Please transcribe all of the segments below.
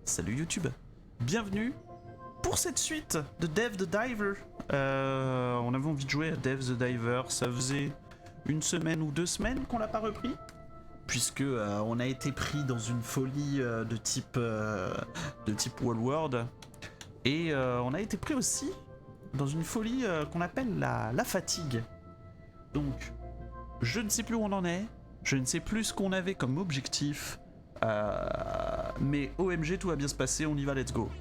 Salut YouTube, bienvenue pour cette suite de Dave the Diver. On avait envie de jouer à Dave the Diver, ça faisait une semaine ou 2 semaines qu'on l'a pas repris, puisque on a été pris dans une folie de type Wall World, et on a été pris aussi dans une folie qu'on appelle la fatigue. Donc, je ne sais plus où on en est, je ne sais plus ce qu'on avait comme objectif. Mais OMG, tout va bien se passer, on y va, let's go.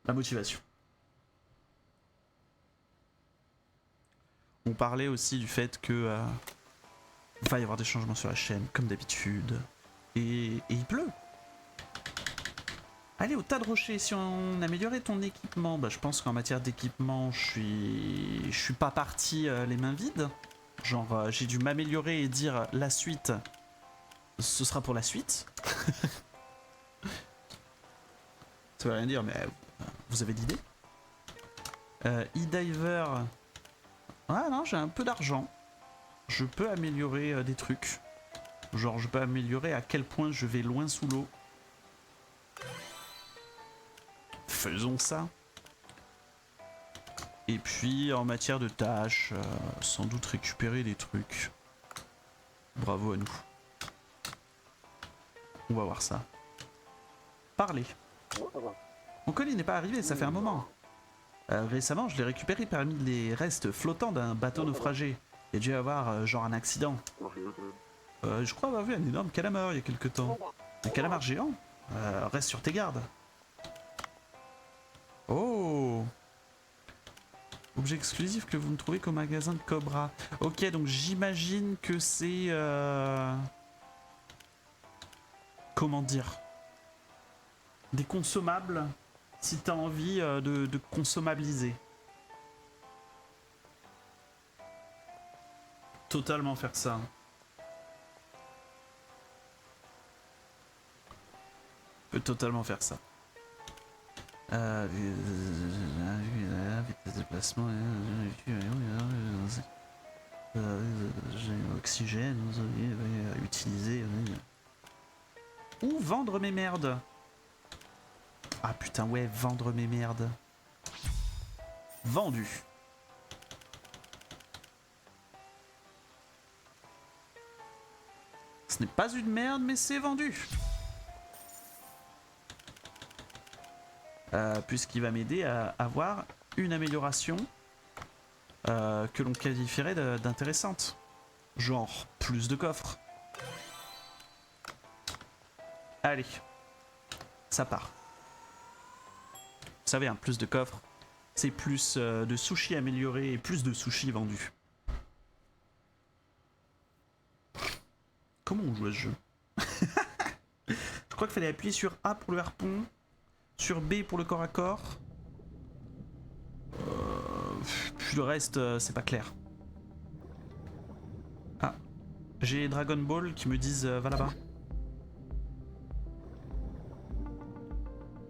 La motivation. On parlait aussi du fait que va y avoir des changements sur la chaîne, comme d'habitude. Et il pleut. Allez, au tas de rochers, si on améliorait ton équipement, bah, je pense qu'en matière d'équipement, je suis pas parti les mains vides. Genre, j'ai dû m'améliorer et dire la suite. Ce sera pour la suite. Ça veut rien dire, mais vous avez d'idées. E-Diver. Ah non, j'ai un peu d'argent. Je peux améliorer des trucs. Genre, je peux améliorer à quel point je vais loin sous l'eau. Faisons ça. Et puis, en matière de tâches, sans doute récupérer des trucs. Bravo à nous. On va voir ça. Parler. Mon colis n'est pas arrivé, ça fait un moment. Récemment, je l'ai récupéré parmi les restes flottants d'un bateau naufragé. Il y a dû y avoir genre un accident. Je crois avoir vu un énorme calamar il y a quelque temps. Un calamar géant. Reste sur tes gardes. Oh! Objet exclusif que vous ne trouvez qu'au magasin de Cobra. Ok, donc j'imagine que c'est... Comment dire, des consommables si t'as envie de consommabiliser. Totalement faire ça. Peut totalement faire ça. Vitesse de déplacement, oxygène, utiliser. Ou vendre mes merdes. Ah putain ouais, vendre mes merdes. Vendu. Ce n'est pas une merde, mais c'est vendu. Puisqu'il va m'aider à avoir une amélioration que l'on qualifierait d'intéressante. Genre plus de coffres. Allez, ça part. Vous savez, plus de coffres, c'est plus de sushis améliorés et plus de sushis vendus. Comment on joue à ce jeu? Je crois qu'il fallait appuyer sur A pour le harpon, sur B pour le corps à corps. Puis le reste, c'est pas clair. Ah, j'ai Dragon Ball qui me disent va là-bas.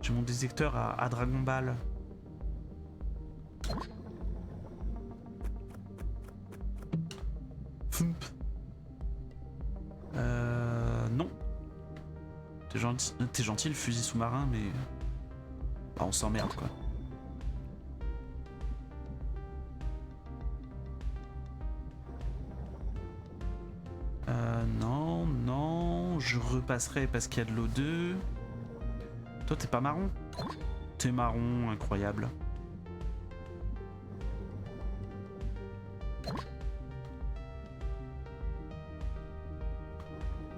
J'ai mon détecteur à Dragon Ball. Fump. Non. T'es gentil le fusil sous-marin, mais... Bah, on s'emmerde, quoi. Non, je repasserai parce qu'il y a de l'O2. Toi, t'es pas marron? T'es marron, incroyable.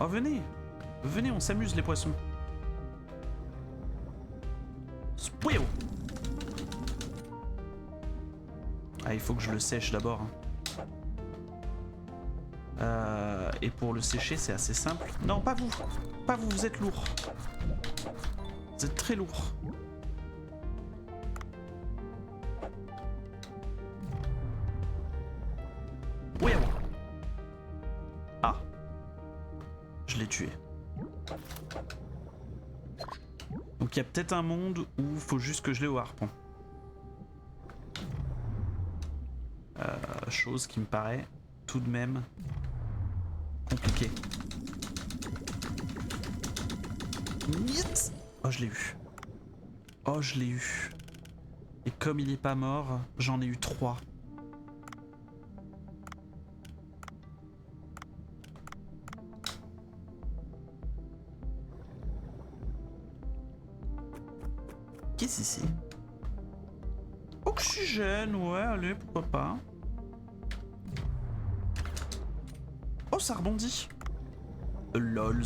Oh, venez! Venez, on s'amuse, les poissons. Spouyo! Ah, il faut que je le sèche d'abord. Et pour le sécher, c'est assez simple. Non, pas vous! Pas vous, vous êtes lourd. Vous êtes très lourd. Oui. Ah. Je l'ai tué. Donc il y a peut-être un monde où il faut juste que je l'ai au harpon. Chose qui me paraît tout de même compliquée. Niet. Oh, je l'ai eu. Oh, je l'ai eu. Et comme il est pas mort, j'en ai eu 3. Qu'est-ce ici? Oxygène, ouais, allez, pourquoi pas. Oh, ça rebondit. Lols.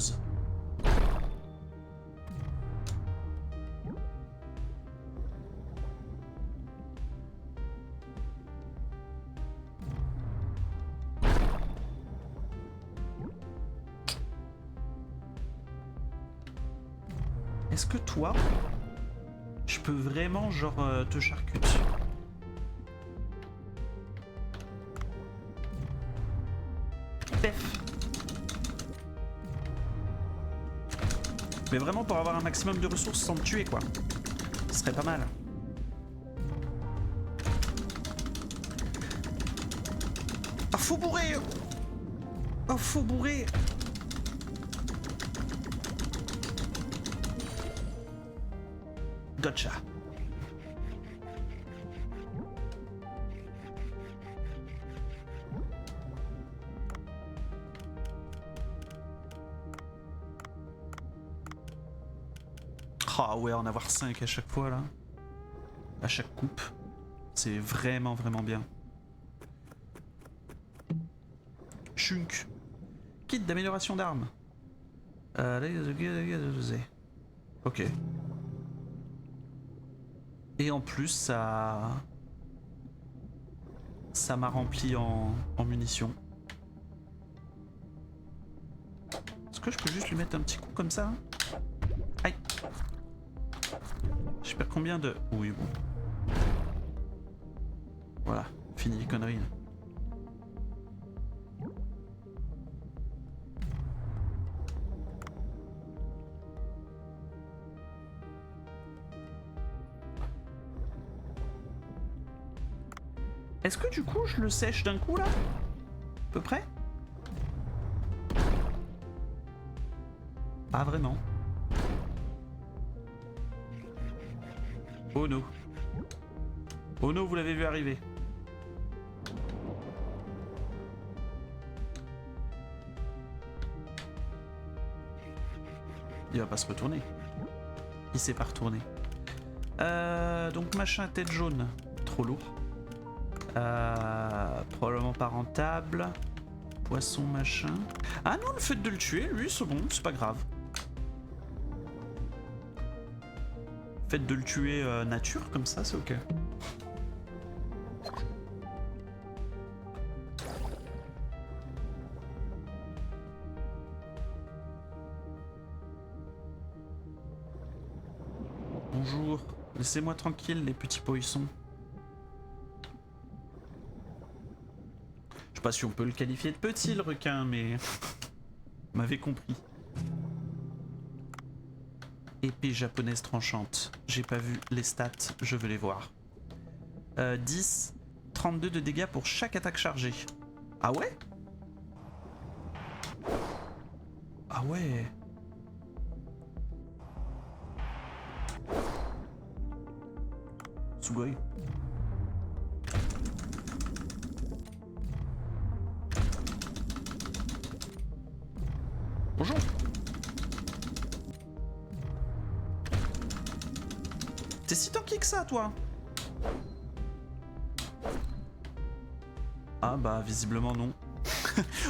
Est-ce que toi, je peux vraiment genre te charcute? Pef. Mais vraiment pour avoir un maximum de ressources sans me tuer quoi. Ce serait pas mal. Ah faut bourrer. Oh faut bourrer. Gotcha. Ah ouais, en avoir 5 à chaque fois là. À chaque coupe. C'est vraiment vraiment bien. Chunk. Kit d'amélioration d'armes. Ok. Et en plus ça m'a rempli en munitions. Est-ce que je peux juste lui mettre un petit coup comme ça? Aïe. Je perds combien de... Oui bon. Voilà, fini les conneries là. Est-ce que du coup je le sèche d'un coup là? À peu près? Pas vraiment. Oh no. Oh no, vous l'avez vu arriver. Il va pas se retourner. Il s'est pas retourné. Donc machin tête jaune. Trop lourd. Probablement pas rentable. Poisson machin. Ah non, le fait de le tuer, lui, c'est bon, c'est pas grave. Le fait de le tuer nature, comme ça, c'est ok. Bonjour. Laissez-moi tranquille, les petits poissons. Je sais pas si on peut le qualifier de petit, le requin, mais... Vous m'avez compris. Épée japonaise tranchante. J'ai pas vu les stats, je veux les voir. 10, 32 de dégâts pour chaque attaque chargée. Ah ouais? Ah ouais. Sugoi. Bonjour. T'es si tanky que ça, toi? Ah bah, visiblement non.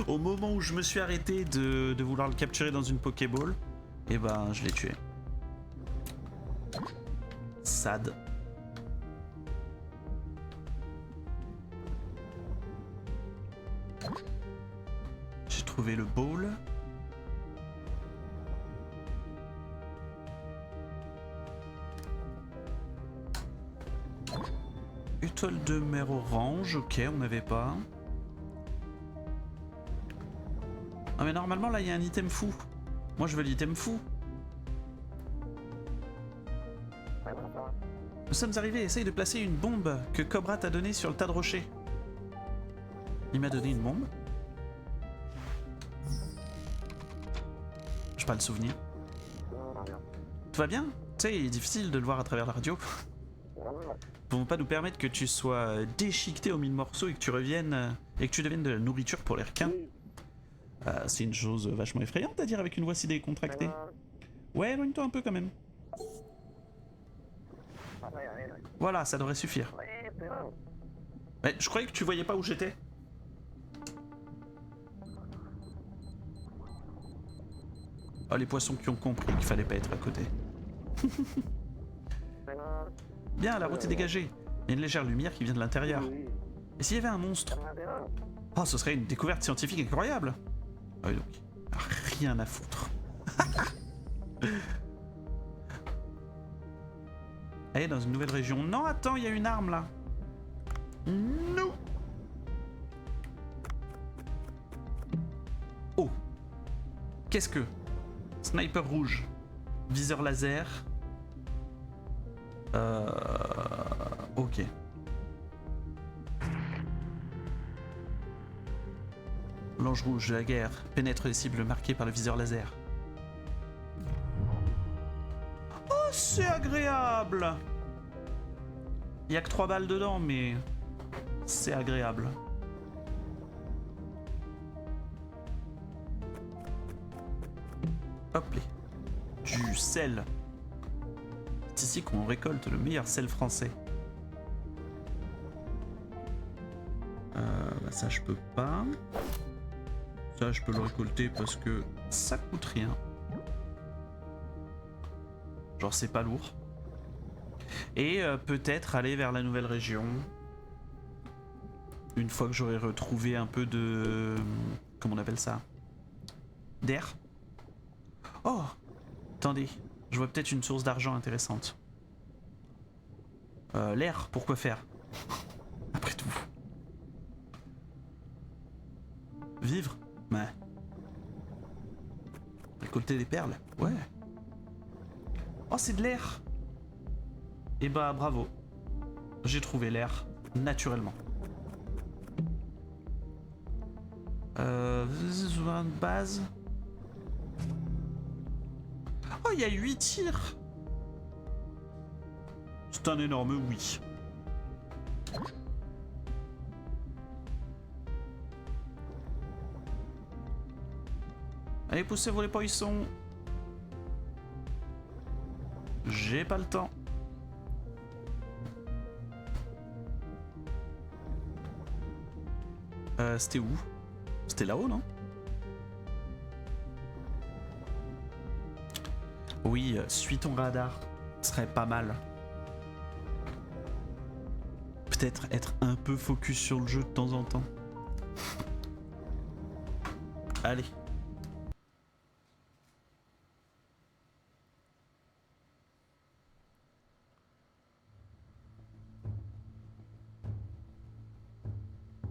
Au moment où je me suis arrêté de vouloir le capturer dans une Pokéball, et ben, je l'ai tué. Sad. J'ai trouvé le ball. Étoile de mer orange, ok, on n'avait pas. Ah mais normalement là il y a un item fou. Moi je veux l'item fou. Nous sommes arrivés, essaye de placer une bombe que Cobra t'a donnée sur le tas de rochers. Il m'a donné une bombe. J'ai pas le souvenir. Tout va bien? Tu sais, il est difficile de le voir à travers la radio. Pouvons pas nous permettre que tu sois déchiqueté aux 1000 morceaux et que tu reviennes et que tu deviennes de la nourriture pour les requins? C'est une chose vachement effrayante à dire avec une voix si décontractée. Ouais, éloigne-toi un peu quand même. Voilà, ça devrait suffire. Ouais, je croyais que tu voyais pas où j'étais. Oh, les poissons qui ont compris qu'il fallait pas être à côté. Bien, la route est dégagée. Il y a une légère lumière qui vient de l'intérieur. Et s'il y avait un monstre? Oh, ce serait une découverte scientifique incroyable. Ah oui, donc, rien à foutre. Allez, dans une nouvelle région. Non, attends, il y a une arme là. Non. Oh. Qu'est-ce que? Sniper rouge. Viseur laser. Ok. L'ange rouge de la guerre pénètre les cibles marquées par le viseur laser. Oh, c'est agréable! Il y a que 3 balles dedans, mais c'est agréable. Hop là. Du sel. C'est ici qu'on récolte le meilleur sel français. Bah ça je peux pas. Ça je peux le récolter parce que ça coûte rien. Genre c'est pas lourd. Et peut-être aller vers la nouvelle région. Une fois que j'aurai retrouvé un peu de... Comment on appelle ça? D'air. Oh! Attendez, je vois peut-être une source d'argent intéressante. L'air, pourquoi faire? Après tout. Vivre? Ouais. Récolter des perles? Ouais. Oh, c'est de l'air! Et bah, bravo. J'ai trouvé l'air, naturellement. Une base. Oh, il y a 8 tirs! C'est un énorme oui. Allez, poussez-vous les poissons. J'ai pas le temps. C'était où? C'était là-haut, non? Oui, suis ton radar. Ce serait pas mal. Peut-être être un peu focus sur le jeu de temps en temps. Allez.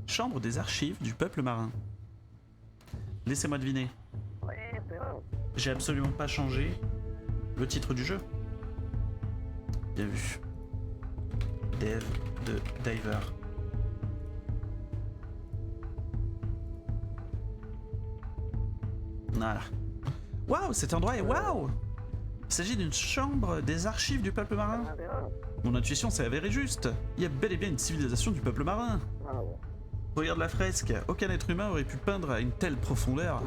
Chambre des archives du peuple marin. Laissez-moi deviner. J'ai absolument pas changé le titre du jeu. Bien vu. Dev de Diver. Voilà. Waouh, cet endroit est waouh! Il s'agit d'une chambre des archives du peuple marin. Mon intuition s'est avérée juste. Il y a bel et bien une civilisation du peuple marin. Regarde la fresque. Aucun être humain aurait pu peindre à une telle profondeur.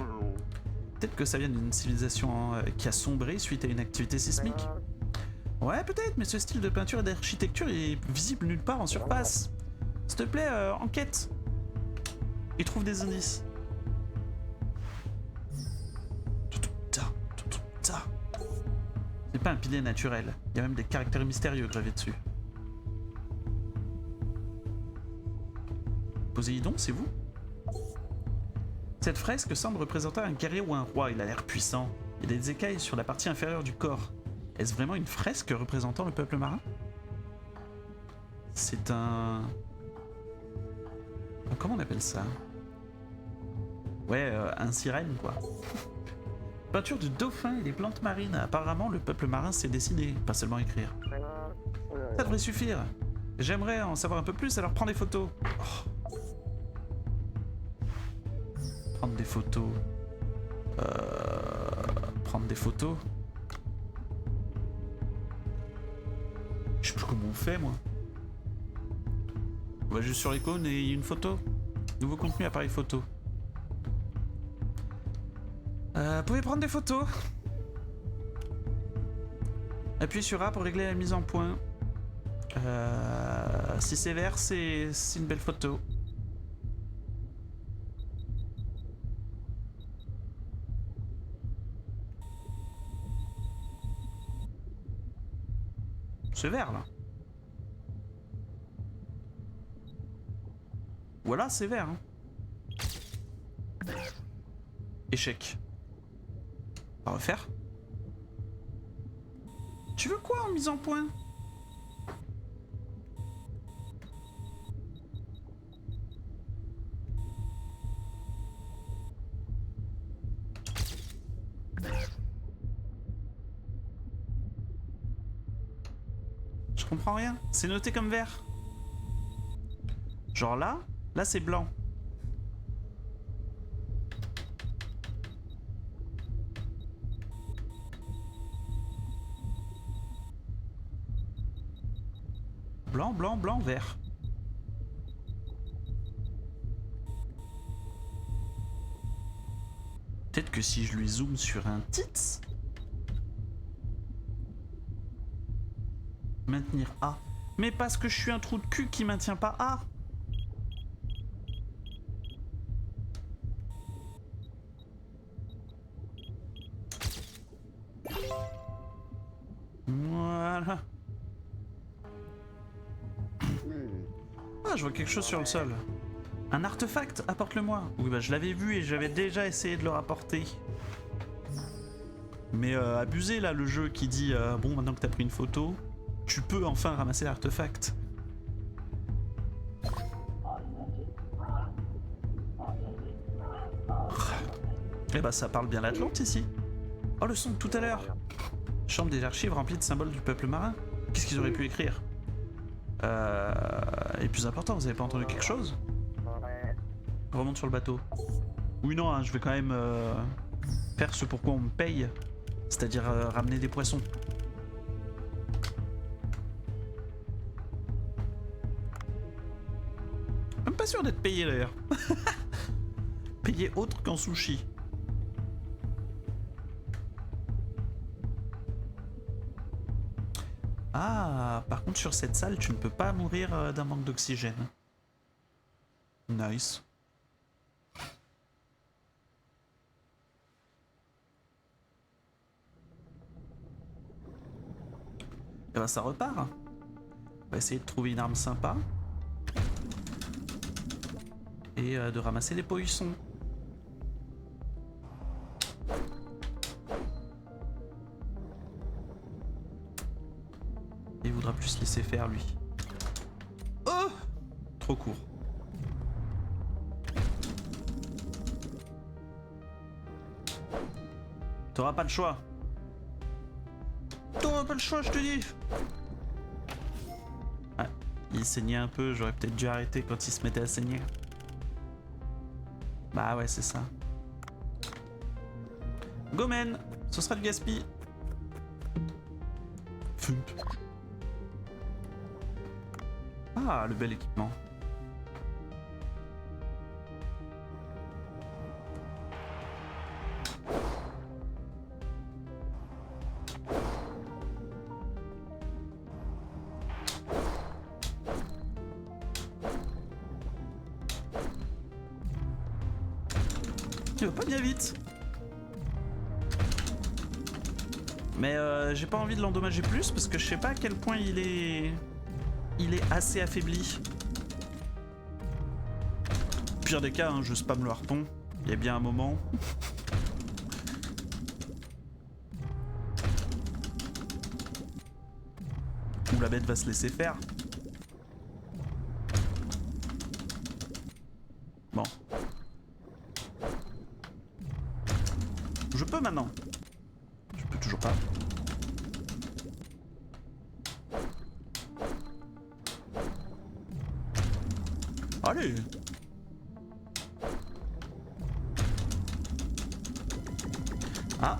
Peut-être que ça vient d'une civilisation qui a sombré suite à une activité sismique. Ouais, peut-être, mais ce style de peinture et d'architecture est visible nulle part en surface. S'il te plaît, enquête. Et trouve des indices. C'est pas un pilier naturel. Il y a même des caractères mystérieux gravés dessus. Poséidon, c'est vous? Cette fresque semble représenter un guerrier ou un roi. Il a l'air puissant. Il y a des écailles sur la partie inférieure du corps. Est-ce vraiment une fresque représentant le peuple marin? C'est un... Comment on appelle ça? Ouais, un sirène, quoi. Peinture du dauphin et des plantes marines. Apparemment, le peuple marin sait dessiner, pas seulement écrire. Ça devrait suffire. J'aimerais en savoir un peu plus, alors prends des photos. Oh. Prendre des photos. Prendre des photos. Je sais plus comment on fait, moi. On va juste sur l'icône et une photo. Nouveau contenu, appareil photo. Vous pouvez prendre des photos. Appuyez sur A pour régler la mise en point. Si c'est vert, c'est une belle photo. C'est vert là. Voilà, c'est vert. Hein. Échec. On va refaire. Tu veux quoi en mise en point? Je comprends rien. C'est noté comme vert. Genre là c'est blanc. Blanc, blanc, blanc, vert. Peut-être que si je lui zoome sur un tits. Maintenir A. Mais parce que je suis un trou de cul qui maintient pas A. Voilà. Ah, je vois quelque chose sur le sol. Un artefact, apporte-le-moi. Oui, bah je l'avais vu et j'avais déjà essayé de le rapporter. Mais abusé là, le jeu qui dit bon, maintenant que t'as pris une photo, tu peux enfin ramasser l'artefact. Eh bah ça parle bien l'Atlante ici. Oh, le son de tout à l'heure. Chambre des archives remplie de symboles du peuple marin. Qu'est-ce qu'ils auraient pu écrire? Et plus important, vous avez pas entendu quelque chose? Remonte sur le bateau. Oui, non, hein, je vais quand même faire ce pour quoi on me paye. C'est-à-dire ramener des poissons. Même pas sûr d'être payé d'ailleurs. Payé autre qu'en sushi. Ah, par contre sur cette salle, tu ne peux pas mourir d'un manque d'oxygène. Nice. Et ben ça repart. On va essayer de trouver une arme sympa. Et de ramasser des poissons. Il voudra plus se laisser faire lui. Oh! Trop court. T'auras pas le choix. T'auras pas le choix, je te dis. Ouais, il saignait un peu, j'aurais peut-être dû arrêter quand il se mettait à saigner. Bah ouais, c'est ça. Gomen, ce sera du gaspille. Fump. Ah, le bel équipement. Il va pas bien vite. Mais j'ai pas envie de l'endommager plus parce que je sais pas à quel point il est assez affaibli. Pire des cas, hein, je spam le harpon. Il y a bien un moment. Où la bête va se laisser faire. Bon. Je peux maintenant. Je peux toujours pas. Allez. Ah.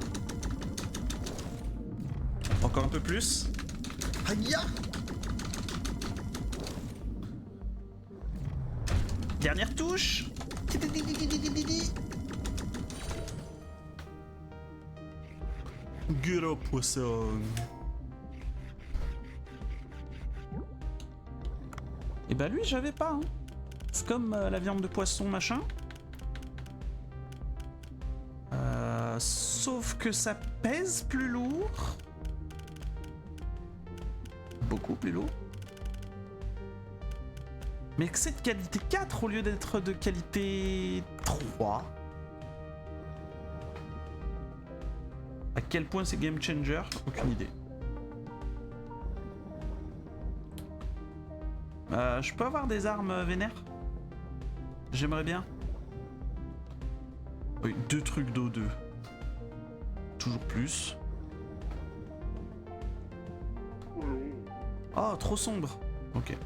Encore un peu plus. Aïe. Dernière touche. Get up, poisson. Et bah lui, j'avais pas. Hein. C'est comme la viande de poisson, machin. Sauf que ça pèse plus lourd. Beaucoup plus lourd. Mais que c'est de qualité 4 au lieu d'être de qualité 3. À quel point c'est game changer? Aucune idée. Je peux avoir des armes vénères? J'aimerais bien. Oui, 2 trucs d'O2. Toujours plus. Oh, trop sombre. Ok.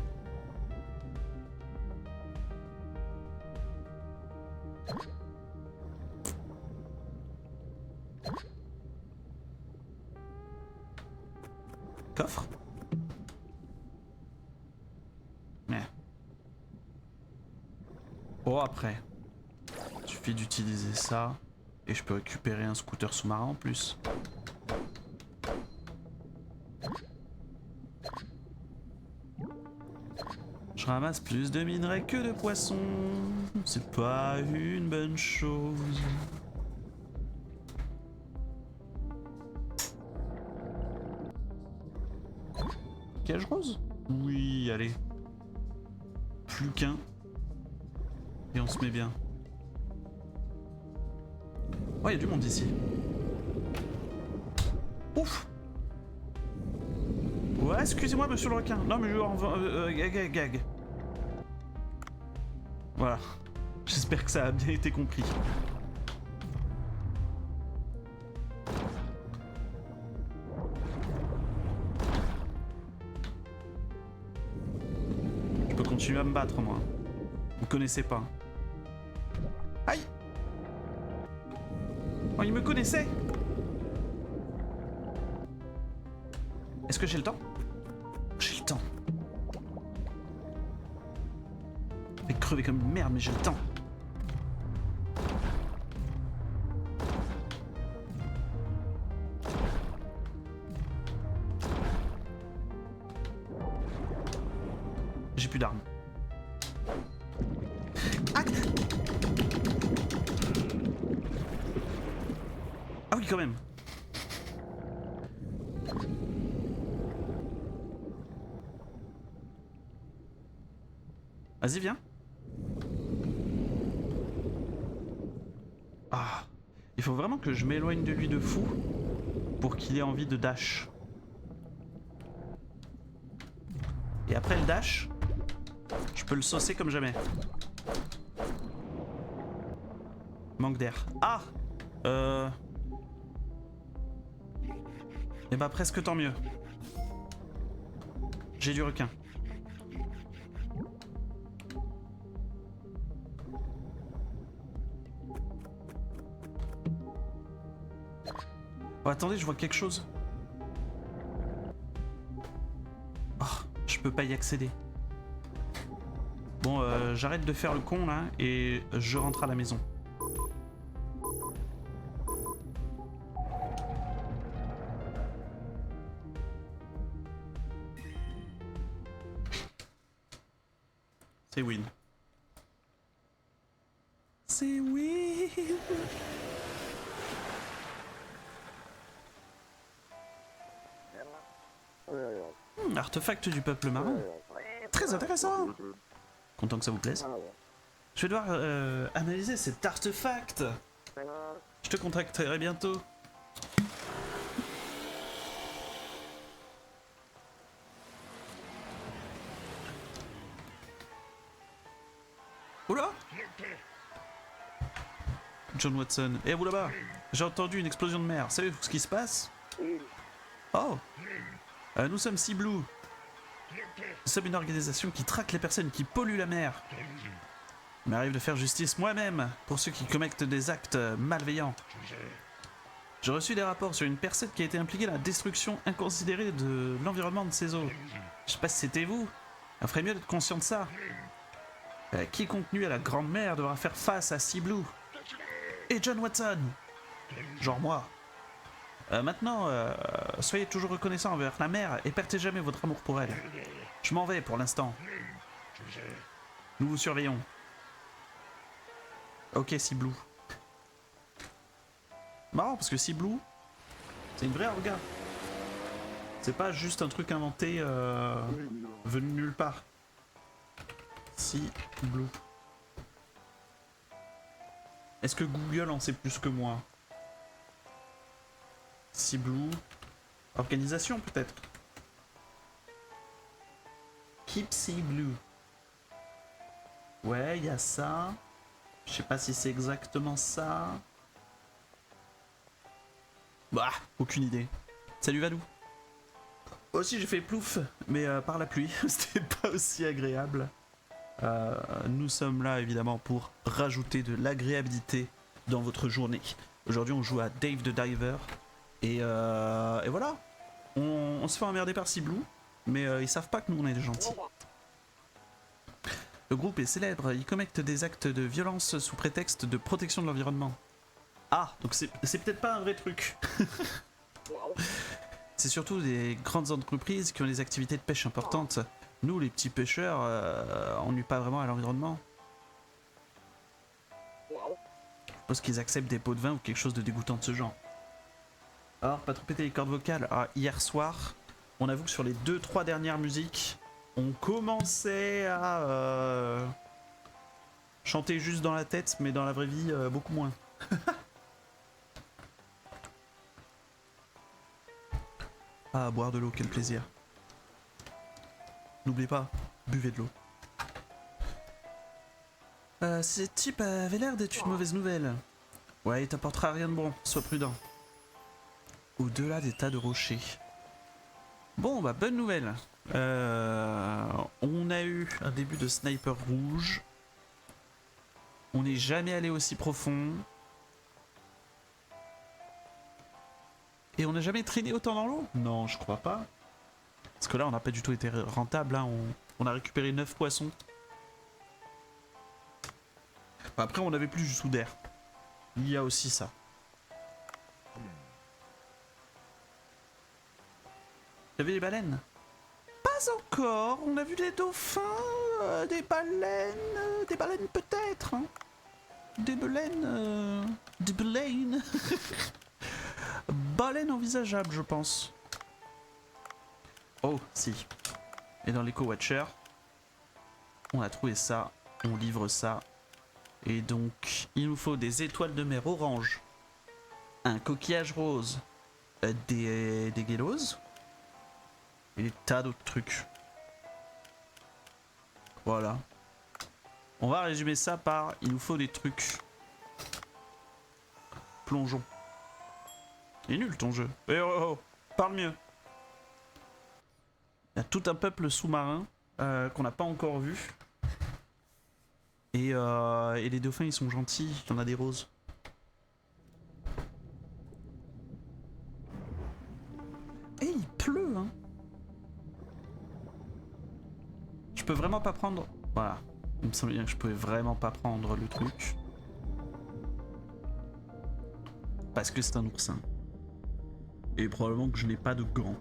Coffre. Bon, après. Il suffit d'utiliser ça. Et je peux récupérer un scooter sous-marin en plus. Je ramasse plus de minerais que de poissons. C'est pas une bonne chose. Cage rose? Oui, allez. Plus qu'un. Et on se met bien. Oh, il y a du monde ici. Ouf. Ouais, excusez-moi, monsieur le requin. Non, mais je en gag. Voilà. J'espère que ça a bien été compris. Je peux continuer à me battre, moi. Vous me connaissez pas. Aïe! Oh, il me connaissait! Est-ce que j'ai le temps? J'ai le temps. Je vais crever comme une merde, mais j'ai le temps. J'ai plus d'armes. Ah! Ah oui, quand même. Vas-y, viens. Ah. Il faut vraiment que je m'éloigne de lui de fou pour qu'il ait envie de dash. Et après le dash, je peux le saucer comme jamais. Manque d'air. Ah! Eh bah presque tant mieux. J'ai du requin. Oh, attendez, je vois quelque chose. Oh, je peux pas y accéder. Bon, j'arrête de faire le con là et je rentre à la maison. C'est win. C'est win. Artefact du peuple marin. Très intéressant. Content que ça vous plaise. Je vais devoir analyser cet artefact. Je te contacterai bientôt. Oula! John Watson. Eh, vous là-bas! J'ai entendu une explosion de mer. Savez-vous ce qui se passe? Oh! Nous sommes Sea Blue. Nous sommes une organisation qui traque les personnes qui polluent la mer. Il m'arrive de faire justice moi-même pour ceux qui commettent des actes malveillants. J'ai reçu des rapports sur une personne qui a été impliquée dans la destruction inconsidérée de l'environnement de ces eaux. Je sais pas si c'était vous. On ferait mieux d'être conscient de ça. Quiconque nuit à la grande mère devra faire face à Sea Blue. Et John Watson. Genre moi. Maintenant, soyez toujours reconnaissants envers la mère et perdez jamais votre amour pour elle. Je m'en vais pour l'instant. Nous vous surveillons. Ok, Sea Blue. Marrant parce que Sea Blue, c'est une vraie orga. C'est pas juste un truc inventé venu nulle part. Sea Blue. Est-ce que Google en sait plus que moi? Sea Blue. Organisation peut-être. Keep Sea Blue. Ouais, il y a ça. Je sais pas si c'est exactement ça. Bah, aucune idée. Salut Valou. Aussi j'ai fait plouf, mais par la pluie. C'était pas aussi agréable. Nous sommes là évidemment pour rajouter de l'agréabilité dans votre journée. Aujourd'hui on joue à Dave the Diver. Et voilà. On se fait emmerder par Sea Blue, mais ils savent pas que nous on est des gentils. Le groupe est célèbre, il commettent des actes de violence sous prétexte de protection de l'environnement. Ah, donc c'est peut-être pas un vrai truc. C'est surtout des grandes entreprises qui ont des activités de pêche importantes. Nous, les petits pêcheurs, on nuit pas vraiment à l'environnement. Je pense qu'ils acceptent des pots de vin ou quelque chose de dégoûtant de ce genre. Alors, pas trop péter les cordes vocales. Ah, hier soir, on avoue que sur les 2-3 dernières musiques, on commençait à chanter juste dans la tête, mais dans la vraie vie, beaucoup moins. Ah, boire de l'eau, quel plaisir. N'oubliez pas, buvez de l'eau. Ce type avait l'air d'être une mauvaise nouvelle. Ouais, il t'apportera rien de bon, sois prudent. Au-delà des tas de rochers. Bon, bah, bonne nouvelle. On a eu un début de sniper rouge. On n'est jamais allé aussi profond. Et on n'a jamais traîné autant dans l'eau? Non, je crois pas. Parce que là, on n'a pas du tout été rentable. Hein. On a récupéré 9 poissons. Enfin, après, on n'avait plus du tout d'air. Il y a aussi ça. T'as vu les baleines? Pas encore. On a vu des dauphins, des baleines peut-être. Hein. Des baleines. Des baleines. Baleine envisageable, je pense. Oh, si. Et dans l'Eco-Watcher, on a trouvé ça. On livre ça. Et donc, il nous faut des étoiles de mer orange, un coquillage rose, des guélos et des tas d'autres trucs. Voilà. On va résumer ça par il nous faut des trucs. Plongeons. Il est nul ton jeu. Eh oh, oh, parle mieux. Il y a tout un peuple sous-marin qu'on n'a pas encore vu. Et les dauphins ils sont gentils, il y en a des roses. Et il pleut hein. Je peux vraiment pas prendre... Voilà. Il me semblait bien que je pouvais vraiment pas prendre le truc. Parce que c'est un oursin. Et probablement que je n'ai pas de gants.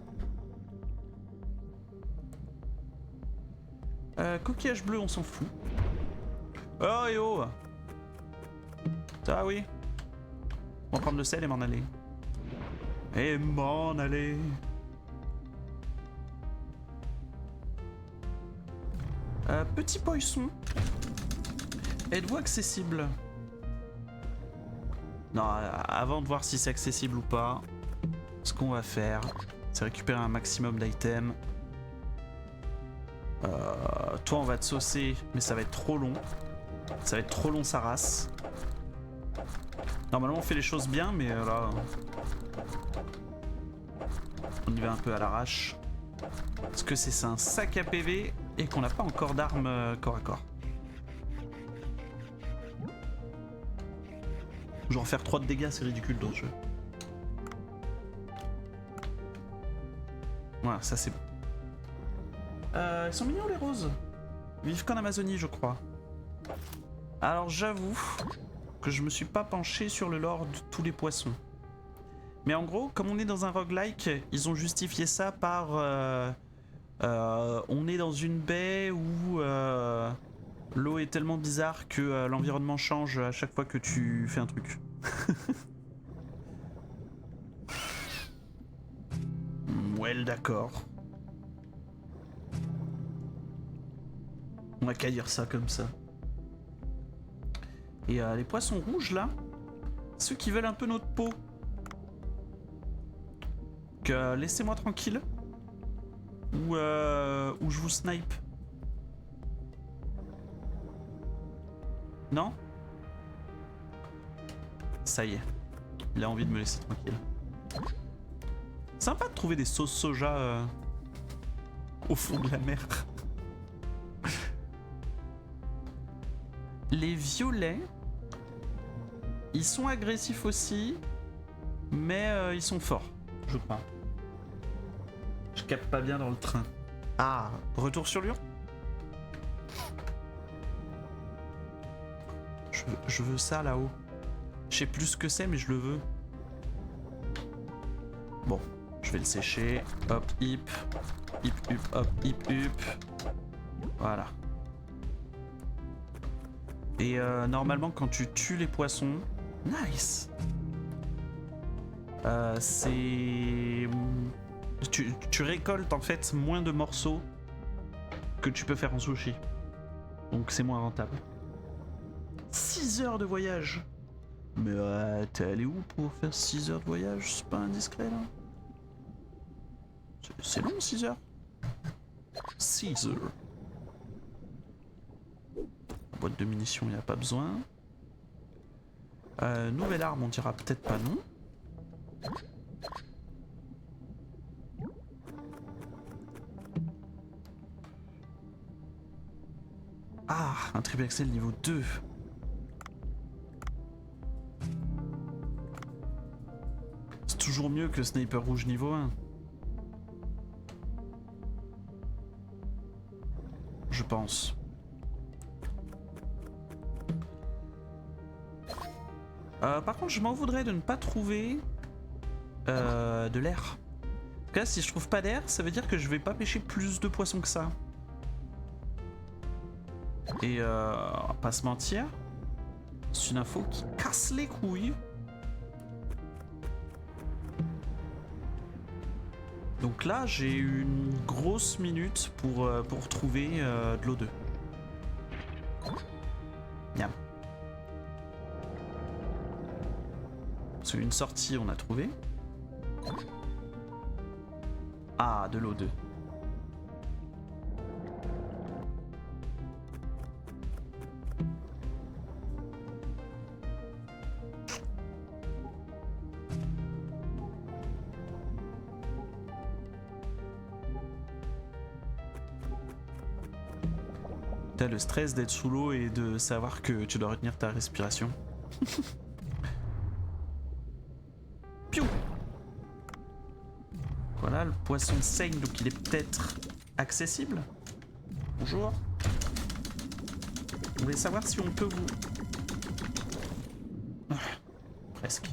Coquillage bleu, on s'en fout. Oh et oh. Ah oui. On va prendre le sel et m'en aller. Et m'en aller. Petit poisson. Êtes-vous accessible? Non, avant de voir si c'est accessible ou pas, ce qu'on va faire, c'est récupérer un maximum d'items. Toi on va te saucer, mais ça va être trop long. Ça va être trop long sa race. Normalement on fait les choses bien, mais là... On y va un peu à l'arrache. Parce que c'est un sac à PV et qu'on n'a pas encore d'armes corps à corps. Genre faire 3 de dégâts c'est ridicule dans le jeu. Voilà, ça c'est bon. Ils sont mignons les roses. Ils vivent qu'en Amazonie je crois. Alors j'avoue que je me suis pas penché sur le lore de tous les poissons. Mais en gros, comme on est dans un roguelike, ils ont justifié ça par... on est dans une baie où l'eau est tellement bizarre que l'environnement change à chaque fois que tu fais un truc. Well, d'accord. On va qu'à dire ça comme ça. Et les poissons rouges là, ceux qui veulent un peu notre peau. Que laissez-moi tranquille. Ou je vous snipe. Non? Ça y est. Il a envie de me laisser tranquille. Sympa de trouver des sauces soja au fond de la mer. Les violets, ils sont agressifs aussi, mais ils sont forts, je crois. Je capte pas bien dans le train. Ah, retour sur Lyon. Je veux ça là-haut. Je sais plus ce que c'est, mais je le veux. Bon, je vais le sécher. Hop, hip. Hip, hup, hop, hip, hup. Voilà. Et normalement, quand tu tues les poissons... Nice. C'est... Tu récoltes en fait moins de morceaux que tu peux faire en sushi. Donc c'est moins rentable. 6 heures de voyage. Mais t'es allé où pour faire 6 heures de voyage? C'est pas indiscret là? C'est long 6 heures. 6 heures. Boîte de munitions, il n'y a pas besoin. Nouvelle arme, on dira peut-être pas non. Ah, un triple axel niveau 2. C'est toujours mieux que sniper rouge niveau 1. Je pense. Par contre, je m'en voudrais de ne pas trouver de l'air. En tout cas, si je trouve pas d'air, ça veut dire que je vais pas pêcher plus de poissons que ça. Et on va pas se mentir, c'est une info qui casse les couilles. Donc là, j'ai une grosse minute pour trouver de l'eau 2. Miam. C'est une sortie, on a trouvé. Ah, de l'eau 2. T'as le stress d'être sous l'eau et de savoir que tu dois retenir ta respiration. Piou. Voilà, le poisson saigne, donc il est peut-être accessible. Bonjour. On voulait savoir si on peut vous... Ah, presque.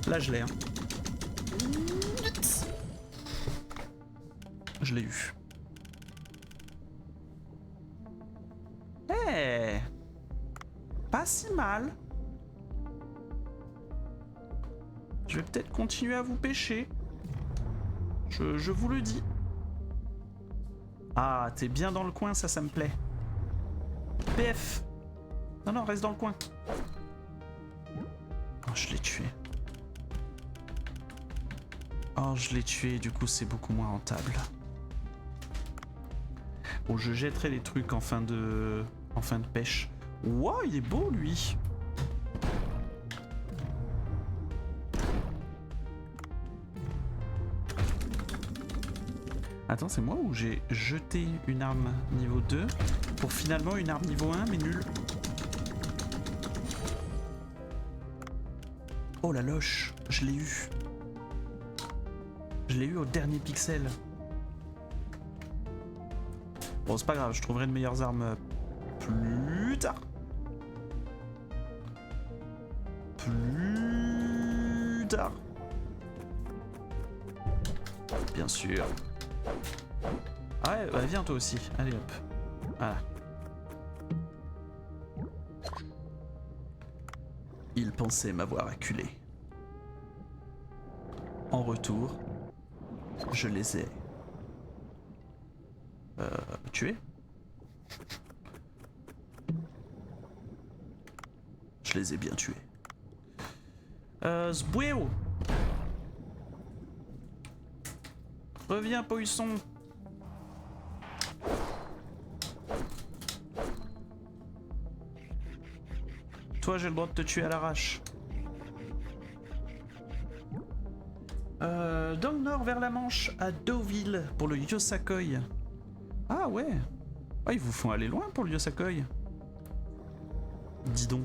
Là, je l'ai. Hein. Je l'ai eu. Eh, pas si mal. Je vais peut-être continuer à vous pêcher. Je vous le dis. Ah, t'es bien dans le coin, ça me plaît. PF. Non, reste dans le coin. Oh, je l'ai tué. Oh, je l'ai tué, du coup, c'est beaucoup moins rentable. Bon, je jetterai les trucs en fin de pêche. Wow, il est beau, lui. Attends, c'est moi ou j'ai jeté une arme niveau 2 pour finalement une arme niveau 1 mais nulle? Oh la loche, je l'ai eu. Je l'ai eu au dernier pixel. Bon, c'est pas grave, je trouverai de meilleures armes Plus tard. Plus tard. Bien sûr. Ah ouais, bah viens toi aussi. Allez hop. Voilà. Ils pensaient m'avoir acculé. En retour, je les ai... tués. Je les ai bien tués. Zbouéo. Reviens, poisson. Toi, j'ai le droit de te tuer à l'arrache. Dans le nord, vers la Manche, à Deauville, pour le Yosakoi. Ah ouais. Ah, ils vous font aller loin pour le Yosakoi. Dis donc.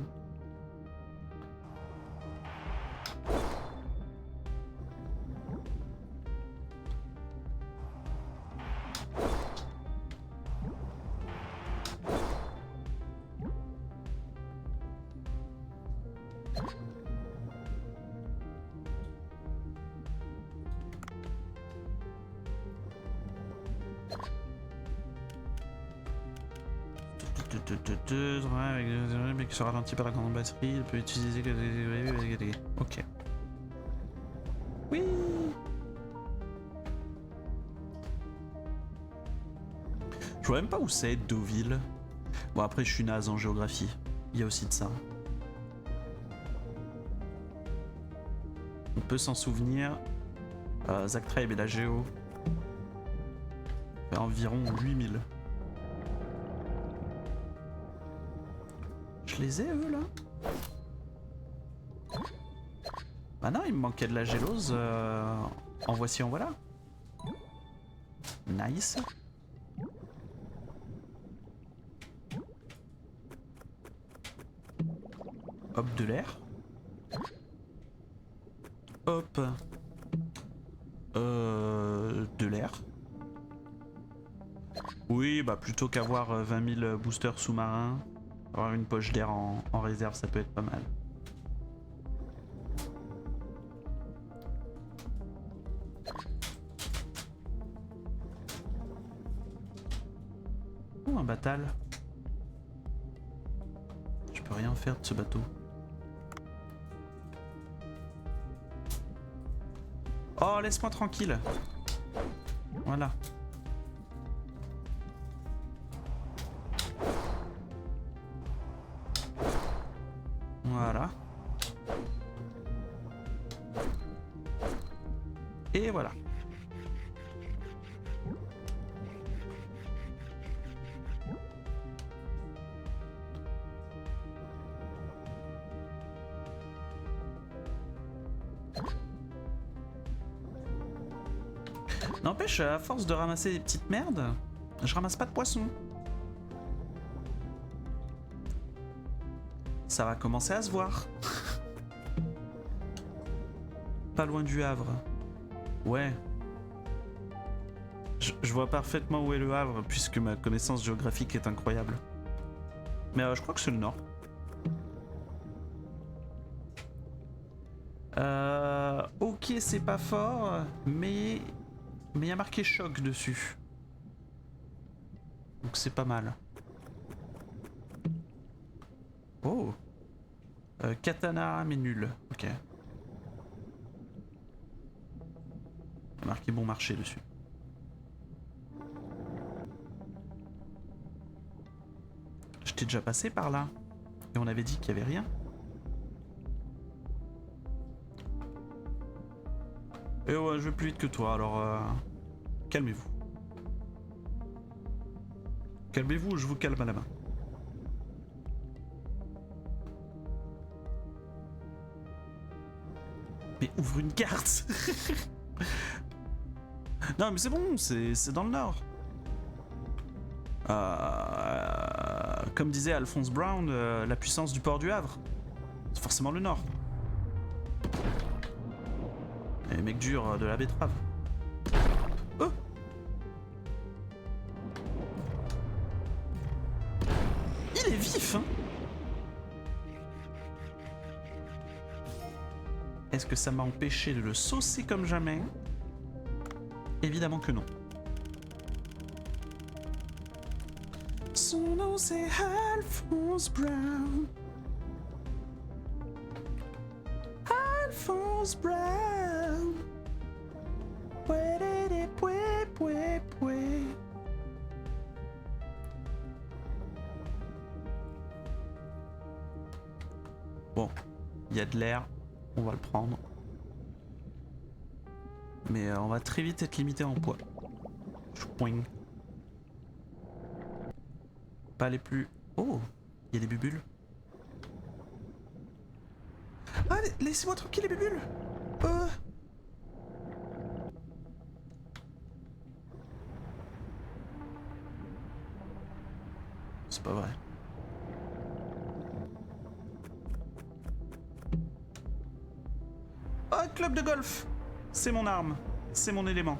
Mais qui se ralentit par la grande batterie, il peut utiliser... Ok. Oui. Je vois même pas où c'est, Deauville. Bon après je suis naze en géographie. Il y a aussi de ça. On peut s'en souvenir. Zach Tribe et la Géo. Fait environ 8000. Je les ai eux là? Bah non, il me manquait de la gélose. En voici, en voilà. Nice. Hop, de l'air. Hop. De l'air. Oui, bah plutôt qu'avoir 20 000 boosters sous-marins, avoir une poche d'air en réserve, ça peut être pas mal. Oh, un batal. Je peux rien faire de ce bateau. Oh, laisse-moi tranquille. Voilà. Voilà. Et voilà. N'empêche, à force de ramasser des petites merdes, je ramasse pas de poissons. Ça va commencer à se voir. Pas loin du Havre. Ouais. Je vois parfaitement où est le Havre, puisque ma connaissance géographique est incroyable. Mais je crois que c'est le nord. Ok, c'est pas fort, mais il y a marqué choc dessus. Donc c'est pas mal. Oh. Katana, mais nul. Ok. Il y a marqué bon marché dessus. J'étais déjà passé par là. Et on avait dit qu'il y avait rien. Et ouais, je vais plus vite que toi, alors calmez-vous. Calmez-vous, je vous calme à la main. Mais ouvre une carte. Non mais c'est bon, c'est dans le nord. Comme disait Alphonse Brown, la puissance du port du Havre. C'est forcément le nord. Et mec dur de la betterave. Oh. Il est vif, hein. Est-ce que ça m'a empêché de le saucer comme jamais? Évidemment que non. Son nom c'est Alphonse Brown. Alphonse Brown. Bon, il y a de l'air, on va le prendre. Mais on va très vite être limité en poids. Chouing. Pas les plus... Oh, il y a des bubules. Ah, laissez-moi tranquille les bubules. C'est pas vrai. Oh, club de golf. C'est mon arme. C'est mon élément.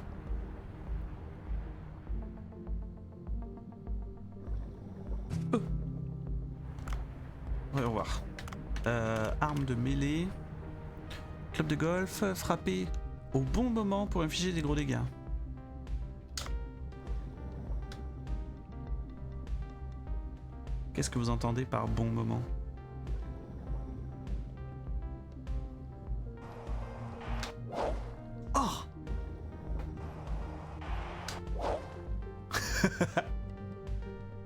Voyons voir. Arme de mêlée. Club de golf. Frapper au bon moment pour infliger des gros dégâts. Qu'est-ce que vous entendez par bon moment? Oh!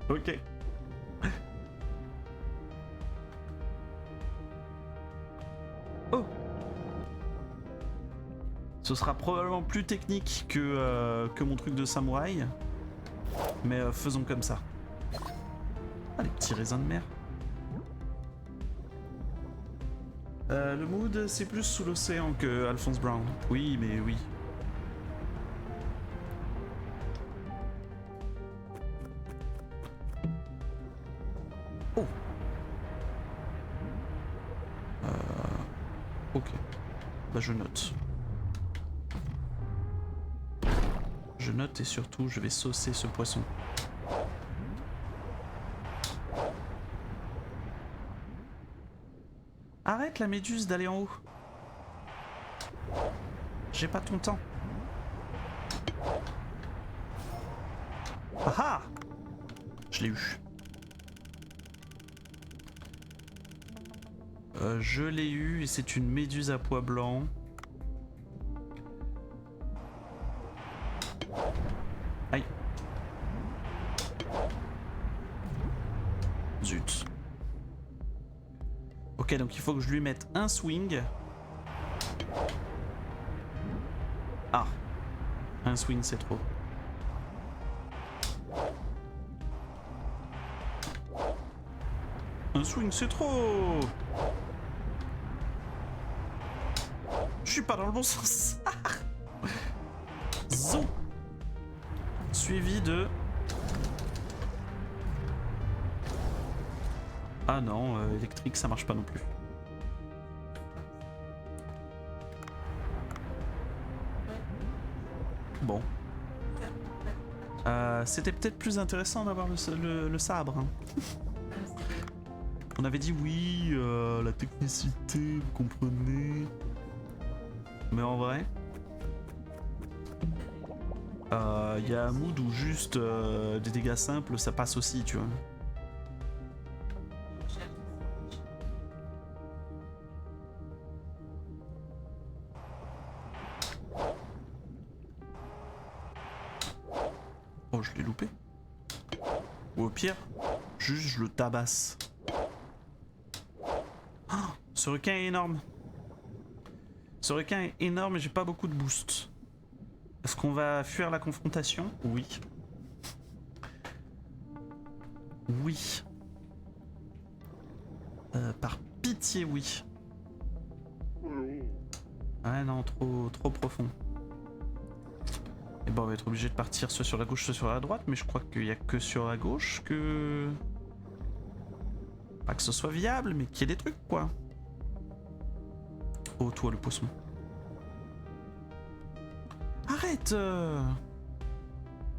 Ok. Oh! Ce sera probablement plus technique que mon truc de samouraï. Mais faisons comme ça. Ah, les petits raisins de mer. Le mood, c'est plus sous l'océan que Alphonse Brown. Oui, mais oui. Oh. Ok. Bah je note. Je note et surtout, je vais saucer ce poisson. Arrête la méduse d'aller en haut. J'ai pas ton temps. Ah ah! Je l'ai eu. Je l'ai eu et c'est une méduse à pois blanc. Aïe. Zut. Ok, donc il faut que je lui mette un swing. Ah. Un swing, c'est trop. Un swing, c'est trop. Je suis pas dans le bon sens. Zo. Suivi de... Ah non, électrique, ça marche pas non plus. Bon. C'était peut-être plus intéressant d'avoir le sabre. Hein. On avait dit oui, la technicité, vous comprenez. Mais en vrai... y a un mood où juste des dégâts simples, ça passe aussi, tu vois. Oh, je l'ai loupé. Ou au pire, juste je le tabasse. Oh, ce requin est énorme. Ce requin est énorme et j'ai pas beaucoup de boost. Est-ce qu'on va fuir la confrontation? Oui. Oui. Par pitié, oui. Ah non, trop profond. Et bon, on va être obligé de partir soit sur la gauche, soit sur la droite, mais je crois qu'il n'y a que sur la gauche que... Pas que ce soit viable, mais qu'il y ait des trucs, quoi. Oh, toi, le poisson. Arrête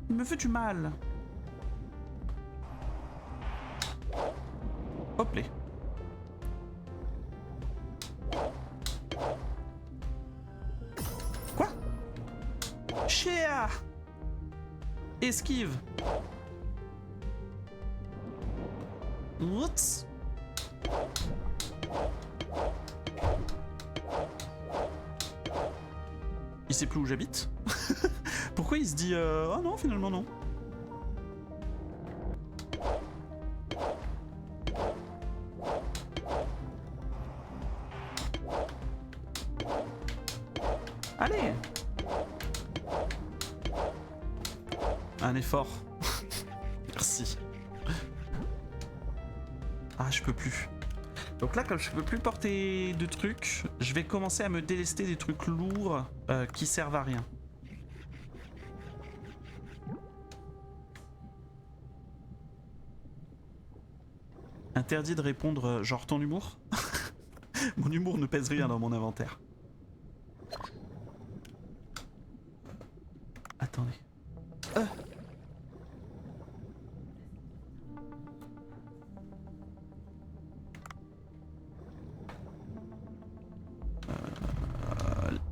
Il me fait du mal. Hop là. Quoi? Chéa! Esquive. Oups. Il sait plus où j'habite? Pourquoi il se dit oh non, finalement non. Allez. Un effort. Merci. Ah, je peux plus. Donc là, comme je peux plus porter de trucs, je vais commencer à me délester des trucs lourds qui servent à rien. Interdit de répondre genre ton humour. Mon humour ne pèse rien dans mon inventaire. Attendez.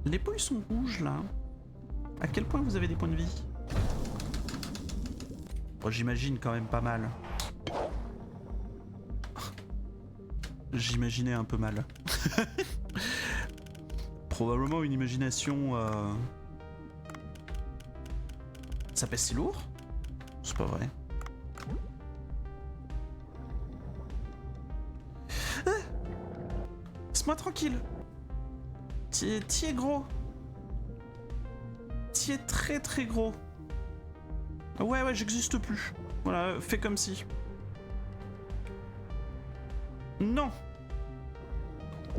Les poils sont rouges là. À quel point vous avez des points de vie? Bon, j'imagine quand même pas mal. J'imaginais un peu mal. Probablement une imagination... Ça pèse si lourd? C'est pas vrai. Ah, laisse-moi tranquille. T'y es gros. T'y es très très gros. Ouais, j'existe plus. Voilà, fais comme si. Non.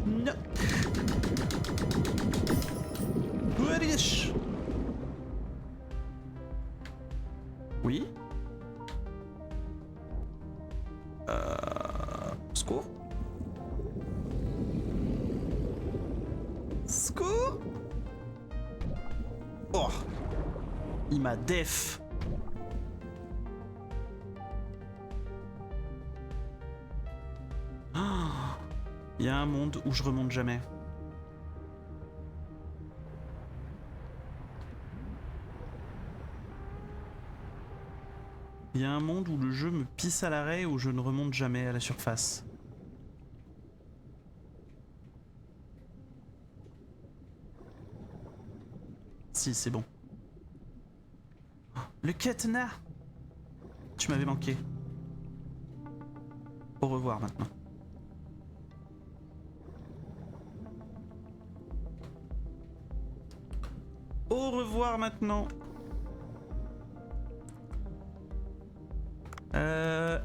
Non. Oui. Secours. Secours. Oh. Il m'a def. Il y a un monde où je remonte jamais. Il y a un monde où le jeu me pisse à l'arrêt et où je ne remonte jamais à la surface. Si, c'est bon. Le Ketna! Tu m'avais manqué. Au revoir maintenant. Au revoir maintenant.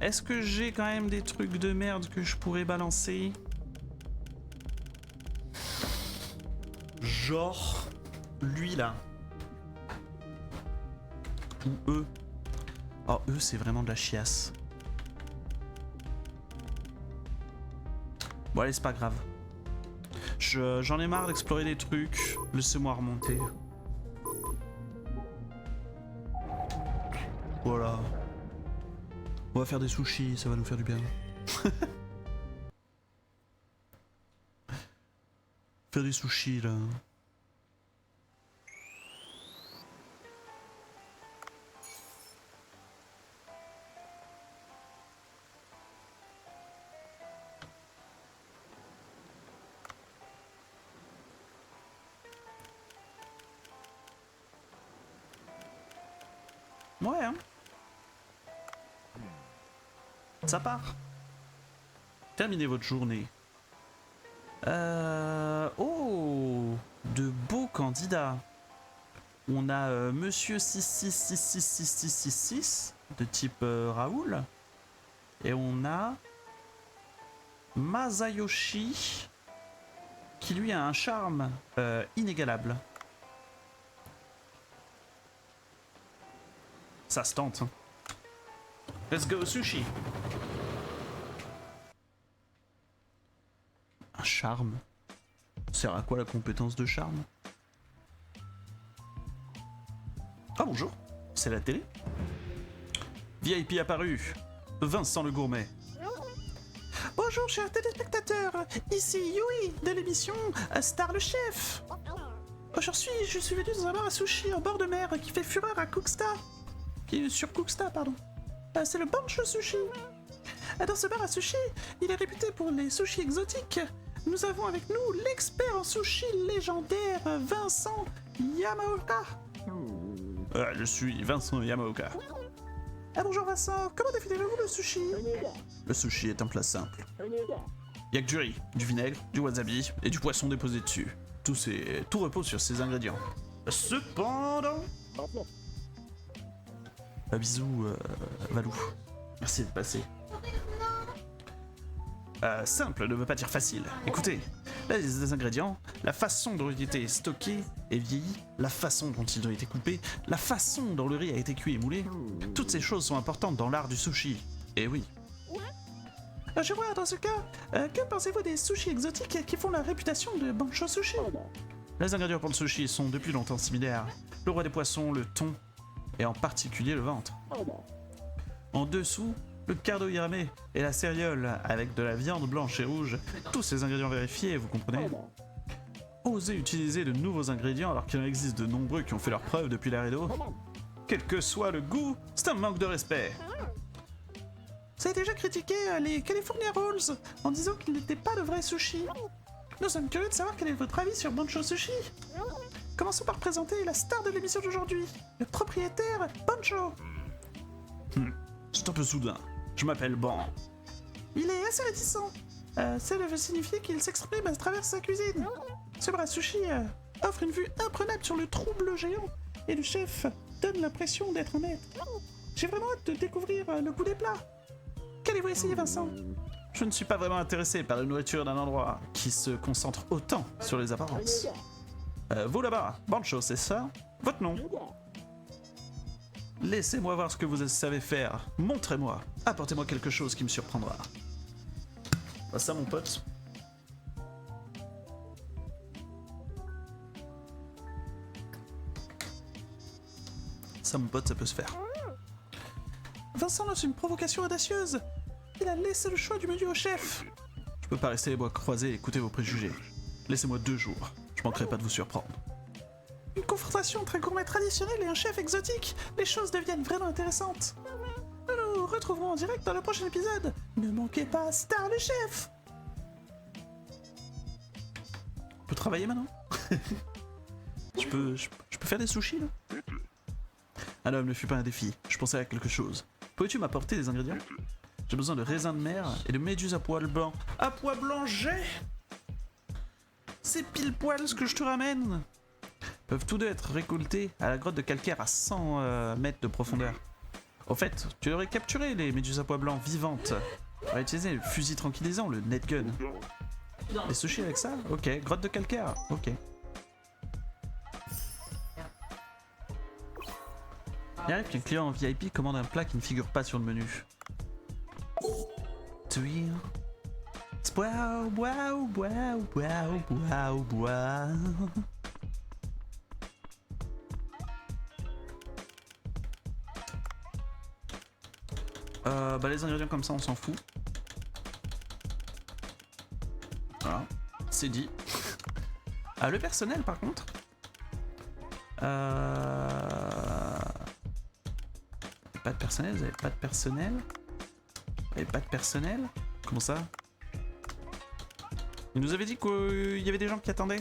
Est-ce que j'ai quand même des trucs de merde que je pourrais balancer? Genre... lui là. Ou eux. Oh, eux c'est vraiment de la chiasse. Bon allez, c'est pas grave. J'en ai marre d'explorer des trucs. Laissez-moi remonter. Voilà. On va faire des sushis, ça va nous faire du bien. Faire des sushis là. Ouais, hein. Ça part. Terminez votre journée. Oh, de beaux candidats. On a Monsieur 66666666 de type Raoul. Et on a Masayoshi qui lui a un charme inégalable. Ça se tente. Hein. Let's go sushi. Un charme. Sert à quoi la compétence de charme? Ah bonjour, c'est la télé. VIP apparu. Vincent le gourmet. Bonjour chers téléspectateurs, ici Yui de l'émission Star le Chef. Aujourd'hui, je suis venu dans un bar à sushi en bord de mer qui fait fureur à Cooksta. Sur Cooksta, pardon. C'est le Bancho Sushi. Dans ce bar à sushi, il est réputé pour les sushis exotiques. Nous avons avec nous l'expert en sushi légendaire Vincent Yamaoka. Je suis Vincent Yamaoka. Bonjour Vincent, comment définirez-vous le sushi? Le sushi est un plat simple. Il y a que du riz, du vinaigre, du wasabi et du poisson déposé dessus. Tout repose sur ces ingrédients. Cependant... bisous, Valou. Merci de passer. Simple ne veut pas dire facile. Écoutez, là il y a des ingrédients, la façon dont il a été stocké et vieilli, la façon dont ils ont été coupés, la façon dont le riz a été cuit et moulé. Toutes ces choses sont importantes dans l'art du sushi. Et oui. Je vois, dans ce cas, que pensez-vous des sushis exotiques qui font la réputation de Bancho Sushi? Les ingrédients pour le sushi sont depuis longtemps similaires. Le roi des poissons, le thon, et en particulier le ventre. En dessous, le cardo hirame et la céréole avec de la viande blanche et rouge. Tous ces ingrédients vérifiés, vous comprenez? Osez utiliser de nouveaux ingrédients alors qu'il en existe de nombreux qui ont fait leurs preuves depuis la Redo. Quel que soit le goût, c'est un manque de respect. Vous avez déjà critiqué les California Rolls en disant qu'ils n'étaient pas de vrais sushis. Nous sommes curieux de savoir quel est votre avis sur Bancho Sushi. Commençons par présenter la star de l'émission d'aujourd'hui, le propriétaire Bancho. C'est un peu soudain. Je m'appelle Ban. Il est assez réticent. Cela veut signifier qu'il s'exprime à travers sa cuisine. Ce bar à sushi offre une vue imprenable sur le trou bleu géant et le chef donne l'impression d'être un maître. J'ai vraiment hâte de découvrir le goût des plats. Qu'allez-vous essayer, Vincent? Je ne suis pas vraiment intéressé par la nourriture d'un endroit qui se concentre autant sur les apparences. Vous là-bas, Bancho, c'est ça? Votre nom? Laissez-moi voir ce que vous savez faire. Montrez-moi. Apportez-moi quelque chose qui me surprendra. Ça, mon pote. Ça, mon pote, ça peut se faire. Vincent lance une provocation audacieuse. Il a laissé le choix du menu au chef. Je peux pas rester les bras croisés et écouter vos préjugés. Laissez-moi 2 jours. Je manquerai pas de vous surprendre. Une confrontation entre un gourmet traditionnel et un chef exotique. Les choses deviennent vraiment intéressantes. Nous nous retrouverons en direct dans le prochain épisode. Ne manquez pas Star le Chef. On peut travailler maintenant? je peux faire des sushis là? Un homme ne fut pas un défi. Je pensais à quelque chose. Peux-tu m'apporter des ingrédients? J'ai besoin de raisins de mer et de méduses à poil blanc. À poil blanc, j'ai! C'est pile poil ce que je te ramène. Peuvent tous deux être récoltés à la grotte de calcaire à 100 mètres de profondeur. Au fait, tu aurais capturé les méduses à poil blanc vivantes. On va utiliser le fusil tranquillisant, le netgun. Les sushis avec ça? Ok. Grotte de calcaire? Ok. Il arrive qu'un client en VIP commande un plat qui ne figure pas sur le menu. Tuile. Waouh, waouh, waouh, waouh, waouh, waouh. Les ingrédients comme ça, on s'en fout. Voilà, c'est dit. Le personnel, par contre. Pas de personnel, vous avez pas de personnel? Vous avez pas de personnel? Comment ça? Il nous avait dit qu'il y avait des gens qui attendaient.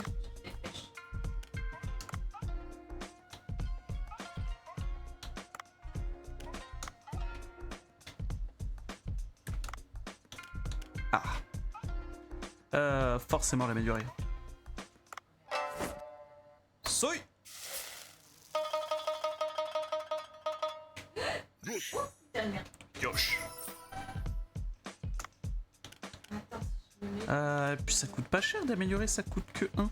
Forcément l'améliorer. Soy. Yosh. Puis ça coûte pas cher d'améliorer, ça coûte que 1.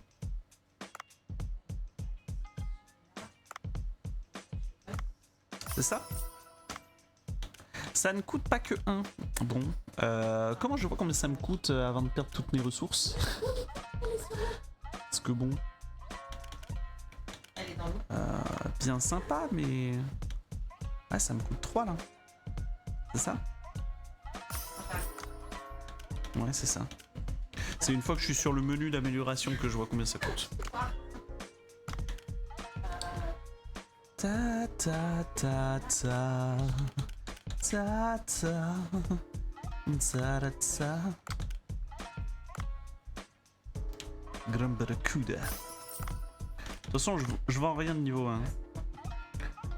C'est ça? Ça ne coûte pas que 1. Bon, comment je vois combien ça me coûte avant de perdre toutes mes ressources? Parce que bon... bien sympa, mais... Ah, ça me coûte 3 là. C'est ça? Ouais, c'est ça. C'est une fois que je suis sur le menu d'amélioration que je vois combien ça coûte. Ta ta ta ta ta ta ta ta ta. Grumbaracuda. De toute façon, je vends rien de niveau 1.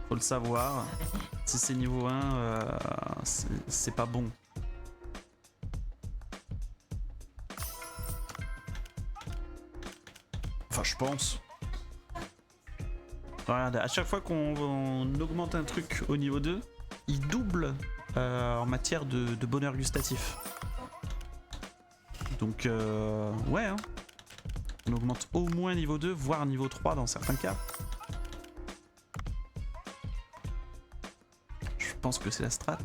Faut le savoir. Si c'est niveau 1, c'est pas bon. Enfin, je pense. Regarde, à chaque fois qu'on augmente un truc au niveau 2, il double en matière de bonheur gustatif. Donc, ouais, hein. On augmente au moins niveau 2, voire niveau 3 dans certains cas. Je pense que c'est la strat.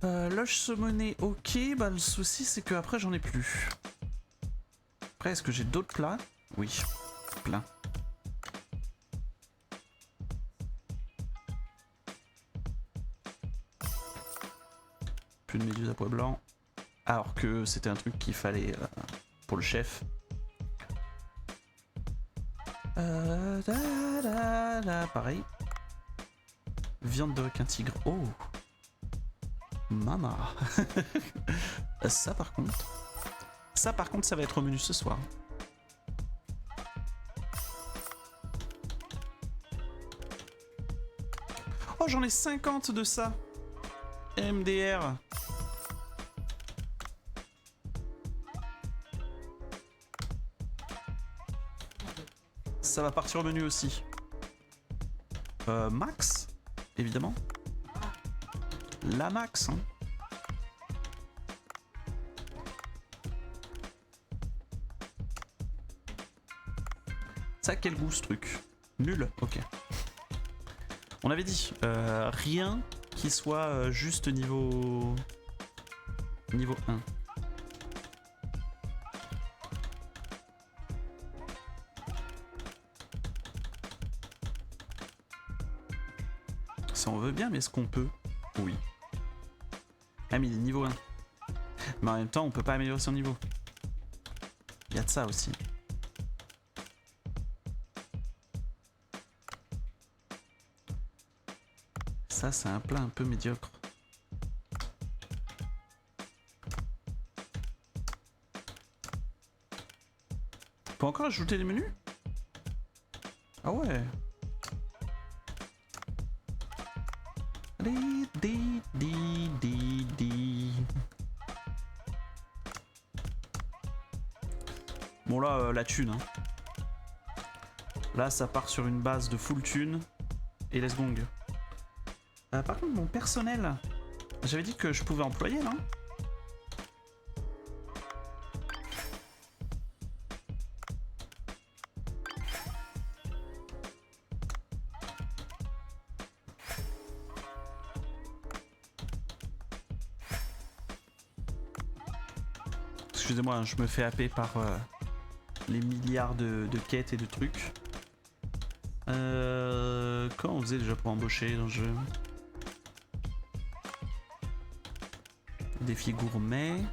Loge summoné, ok. Bah, le souci, c'est que après j'en ai plus. Après, est-ce que j'ai d'autres plats? Oui, plein. Plus de méduse à pois blanc. Alors que c'était un truc qu'il fallait pour le chef. Pareil. Viande de requin tigre. Oh, mama. Ça par contre. Ça par contre, ça va être au menu ce soir. Oh, j'en ai 50 de ça. MDR. Ça va partir au menu aussi. Max, évidemment. La Max, hein. Ça, quel goût ce truc? Nul, ok. On avait dit, rien qui soit juste niveau 1. Si on veut bien, mais est-ce qu'on peut? Oui. Ah mais il est niveau 1. Mais en même temps, on peut pas améliorer son niveau. Il y a de ça aussi. Ça, c'est un plat un peu médiocre. On peut encore ajouter des menus? Ah ouais. Bon là, la thune. Hein. Là, ça part sur une base de full thune et let's gong. Par contre, mon personnel, j'avais dit que je pouvais employer, non? Excusez-moi, hein, je me fais happer par les milliards de quêtes et de trucs. Comment on faisait déjà pour embaucher dans le jeu? Défi gourmet.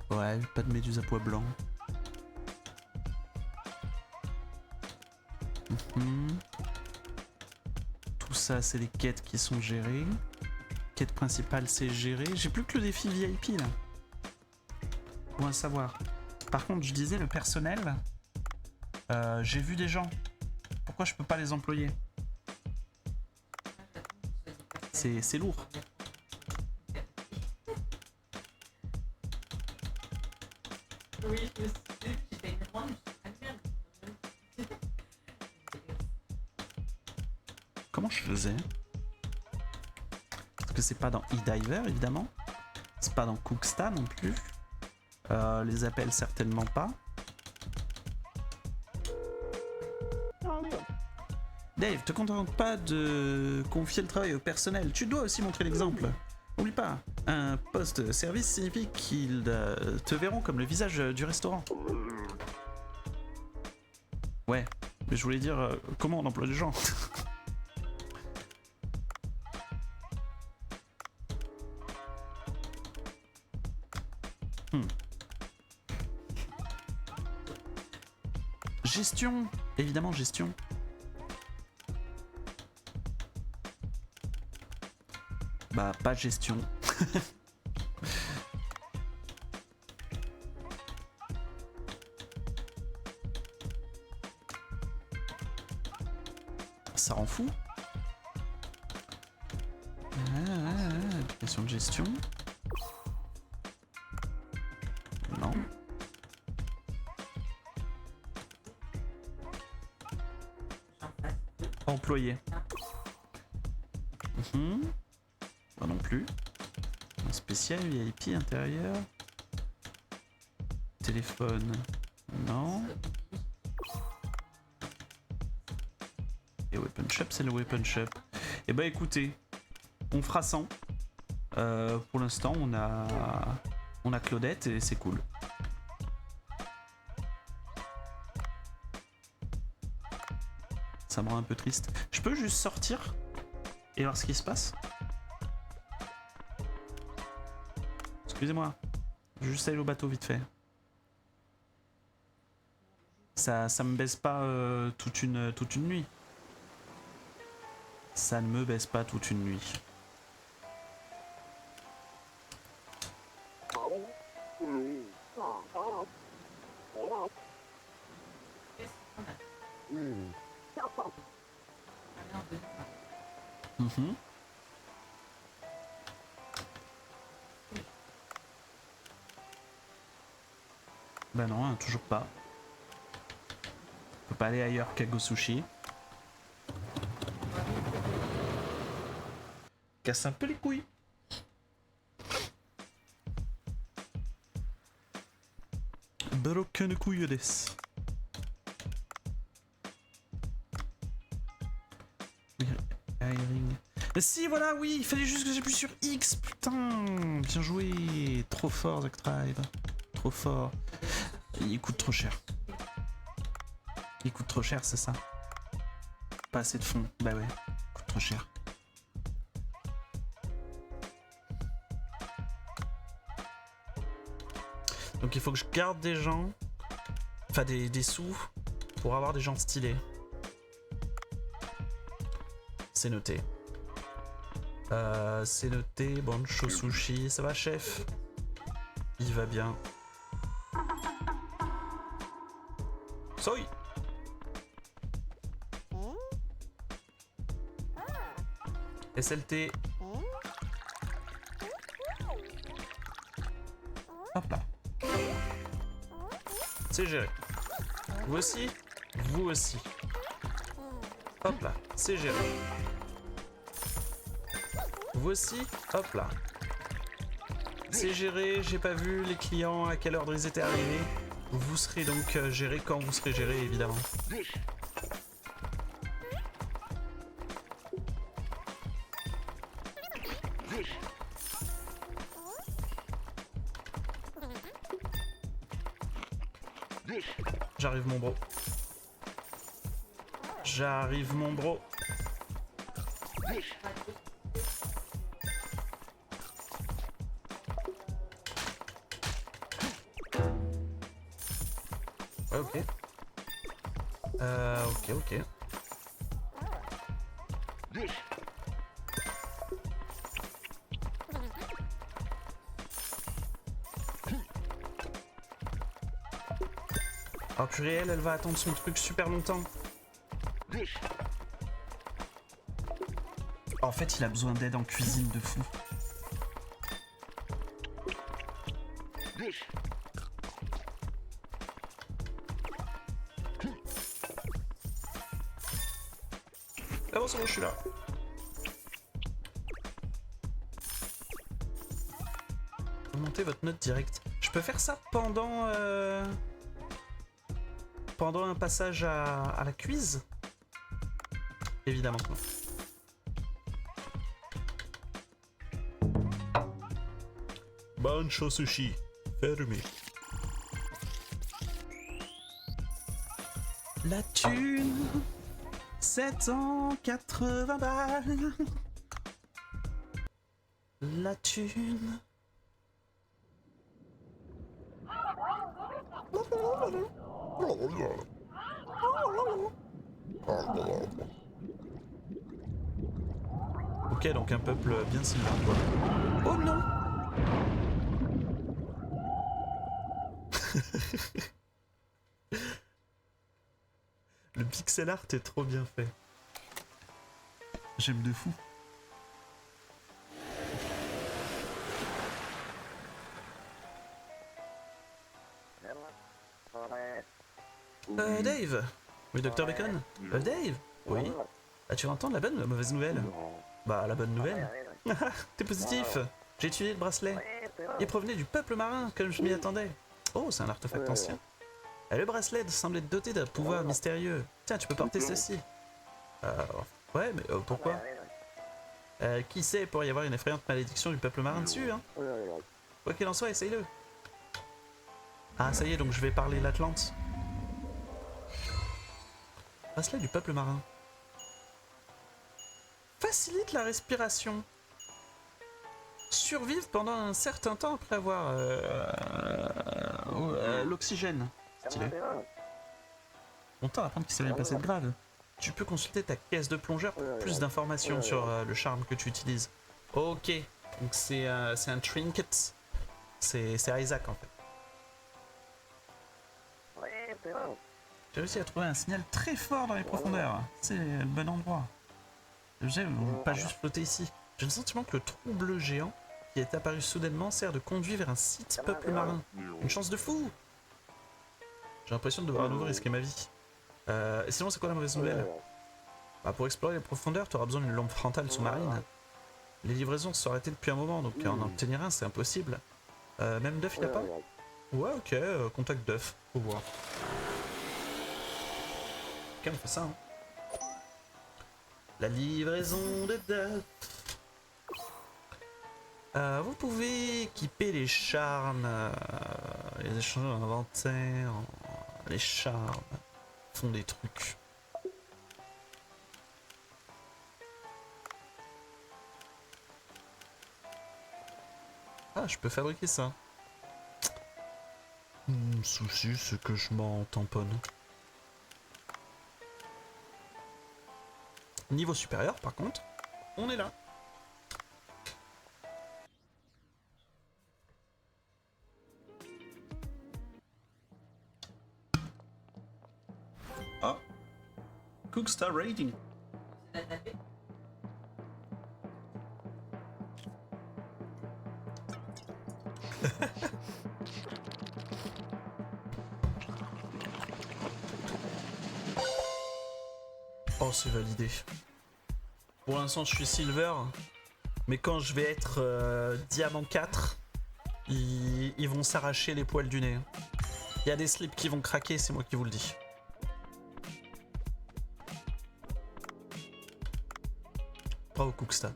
Ouais, pas de méduse à pois blanc. Tout ça, c'est les quêtes qui sont gérées. Quête principale, c'est géré. J'ai plus que le défi VIP là. Bon à savoir. Par contre, je disais le personnel. J'ai vu des gens. Pourquoi je peux pas les employer? C'est lourd. Oui, je me suis dit, j'étais une grande, Comment je faisais? Parce que c'est pas dans eDiver évidemment. C'est pas dans Cooksta non plus. Les appels certainement pas. Dave, te contente pas de confier le travail au personnel. Tu dois aussi montrer l'exemple. N'oublie pas, un poste service signifie qu'ils te verront comme le visage du restaurant. Ouais, mais je voulais dire comment on emploie les gens. Gestion, évidemment gestion. Bah pas gestion. Ça rend fou. Application de gestion. Non. Employé. Pas non plus. Un spécial VIP intérieur. Téléphone. Non. Et Weapon Shop, c'est le Weapon Shop. Et bah écoutez, on fera 100. Pour l'instant, on a Claudette et c'est cool. Ça me rend un peu triste. Je peux juste sortir et voir ce qui se passe? Excusez-moi. Je vais juste aller au bateau vite fait. Ça me baisse pas toute une nuit. Ça ne me baisse pas toute une nuit. Bah non, hein, toujours pas. On peut pas aller ailleurs qu'à Go Sushi. Casse un peu les couilles. Broken couille des. Si voilà, oui, il fallait juste que j'appuie sur X, putain. Bien joué. Trop fort, Zack Drive. Trop fort. Il coûte trop cher. Il coûte trop cher, c'est ça. Pas assez de fonds. Bah ouais, il coûte trop cher. Donc il faut que je garde des gens, enfin des sous, pour avoir des gens stylés. C'est noté. C'est noté, Bancho Sushi, ça va chef? Il va bien. Soy! SLT. Hop là. C'est géré. Vous aussi? Vous aussi. Hop là, c'est géré. Vous aussi? Hop là. C'est géré, j'ai pas vu les clients à quelle heure ils étaient arrivés. Vous serez donc géré quand vous serez géré, évidemment. J'arrive mon bro. J'arrive mon bro. Ouais, ok. Ok. Oh purée, elle va attendre son truc super longtemps. En fait, il a besoin d'aide en cuisine de fou. Ah bon, c'est bon, je suis là. Montez votre note directe. Je peux faire ça pendant un passage à la cuise? Évidemment. Bancho Sushi, fermé. La thune, 780 balles. La thune. Ok, donc un peuple bien sylvain, quoi. Oh non! Le pixel art est trop bien fait. J'aime de fou. Dave! Oui, Dr. Bacon? Dave? Oui? Ah, tu vas entendre la bonne ou la mauvaise nouvelle? Bah, la bonne nouvelle. T'es positif! J'ai étudié le bracelet. Il provenait du peuple marin, comme je m'y attendais. Oh, c'est un artefact ancien. Le bracelet semble être doté d'un pouvoir mystérieux. Tiens, tu peux porter ceci. Ouais, mais pourquoi? Qui sait, il pourrait y avoir une effrayante malédiction du peuple marin dessus, hein? Quoi qu'il en soit, essaye-le. Ah, ça y est, donc je vais parler l'Atlante. Bracelet du peuple marin. Facilite la respiration. Survivre pendant un certain temps après avoir l'oxygène. Stylé. Longtemps à apprendre qu'il s'est rien passé de grave. Tu peux consulter ta caisse de plongeur pour plus d'informations sur le charme que tu utilises. Ok, donc c'est un trinket. C'est Isaac en fait. J'ai réussi à trouver un signal très fort dans les profondeurs. C'est le bon endroit. J'aime pas juste flotter ici. J'ai le sentiment que le trou bleu géant qui est apparu soudainement sert de conduit vers un site peuple marin. Une chance de fou! J'ai l'impression de devoir à nouveau risquer ma vie. Et sinon, c'est quoi la mauvaise nouvelle? Bah, pour explorer les profondeurs, tu auras besoin d'une lampe frontale sous-marine. Les livraisons se sont arrêtées depuis un moment, donc en obtenir un, c'est impossible. Même Duff, il a pas? Ouais, ok, contact Duff, faut voir. Ok, on fait ça, hein. La livraison de Duff. Vous pouvez équiper les charmes, les échanges en inventaire, les charmes font des trucs. Ah, je peux fabriquer ça. Souci, c'est que je m'en tamponne. Niveau supérieur, par contre, on est là. Ah, Cook Star Rating. C'est la taper. Oh, c'est validé. Pour l'instant, je suis Silver, mais quand je vais être Diamant 4, ils vont s'arracher les poils du nez. Il y a des slips qui vont craquer, c'est moi qui vous le dis. Bravo Cooksta.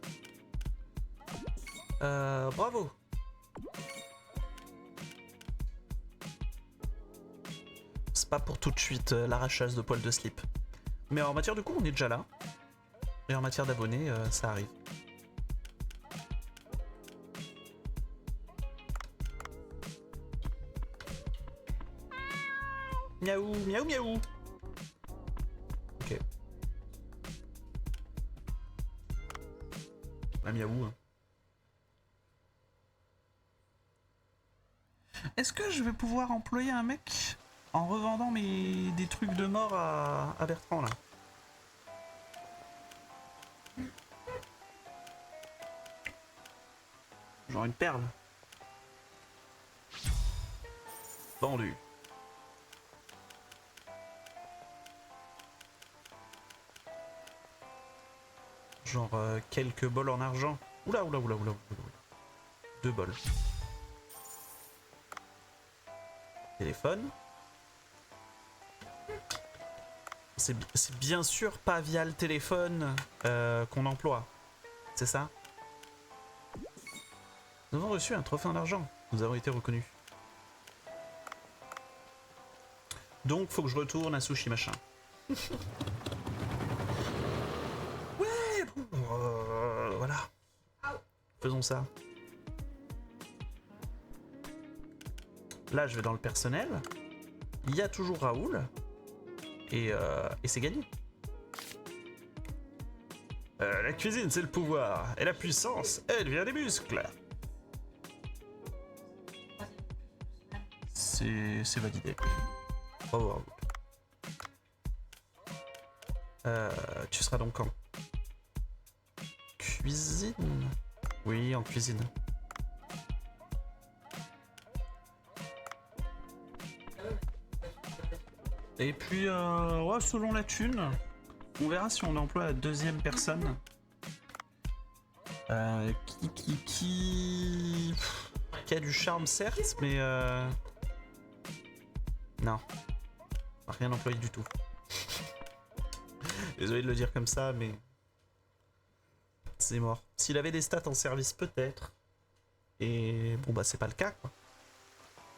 Bravo. C'est pas pour tout de suite l'arrachage de poils de slip. Mais en matière de coût, on est déjà là. Et en matière d'abonnés, ça arrive. Miaou, miaou, miaou. Ok. La miaou. Hein. Est-ce que je vais pouvoir employer un mec en revendant des trucs de mort à Bertrand là? Genre une perle. Vendu. Genre quelques bols en argent. Oula, oula, oula, oula, oula, oula. 2 bols. Téléphone. C'est bien sûr pas via le téléphone qu'on emploie. C'est ça? Nous avons reçu un trophée en argent. Nous avons été reconnus. Donc faut que je retourne à Sushi machin. Ouais, bon, voilà. Faisons ça. Là, je vais dans le personnel. Il y a toujours Raoul. Et c'est gagné. La cuisine, c'est le pouvoir. Et la puissance, elle vient des muscles. C'est validé. Oh. Tu seras donc en cuisine? Oui, en cuisine. Et puis, ouais, selon la thune, on verra si on emploie la deuxième personne. Qui a du charme, certes, mais non. Rien employé du tout. Désolé de le dire comme ça, mais c'est mort. S'il avait des stats en service, peut-être. Et bon, bah, c'est pas le cas, quoi.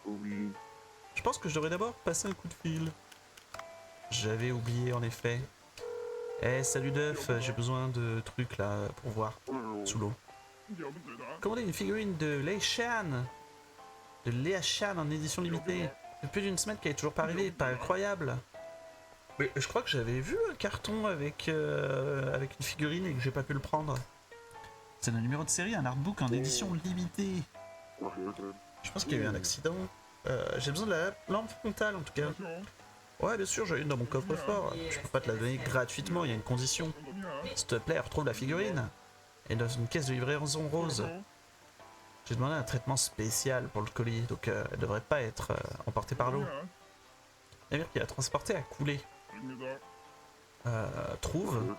Oui. Je pense que je devrais d'abord passer un coup de fil. J'avais oublié, en effet. Eh, salut Duff, j'ai besoin de trucs, là, pour voir, sous l'eau. Commandez une figurine de Lei Shan. De Léa Shan en édition limitée. Depuis plus d'une semaine qu'elle est toujours pas arrivée, pas incroyable. Mais je crois que j'avais vu un carton avec une figurine et que j'ai pas pu le prendre. C'est un numéro de série, un artbook en édition limitée. Je pense qu'il y a eu un accident. J'ai besoin de la lampe frontale en tout cas. Ouais, bien sûr, j'ai une dans mon coffre-fort. Je peux pas te la donner gratuitement, il y a une condition. S'il te plaît, retrouve la figurine. Et dans une caisse de livraison rose. J'ai demandé un traitement spécial pour le colis, donc elle devrait pas être emportée par l'eau. Le navire qui l'a transporté a coulé. Trouve.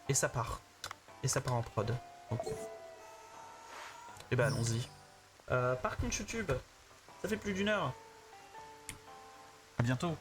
Et ça part. Et ça part en prod. Donc... Et bah allons-y. Par contre YouTube, ça fait plus d'1 heure. À bientôt.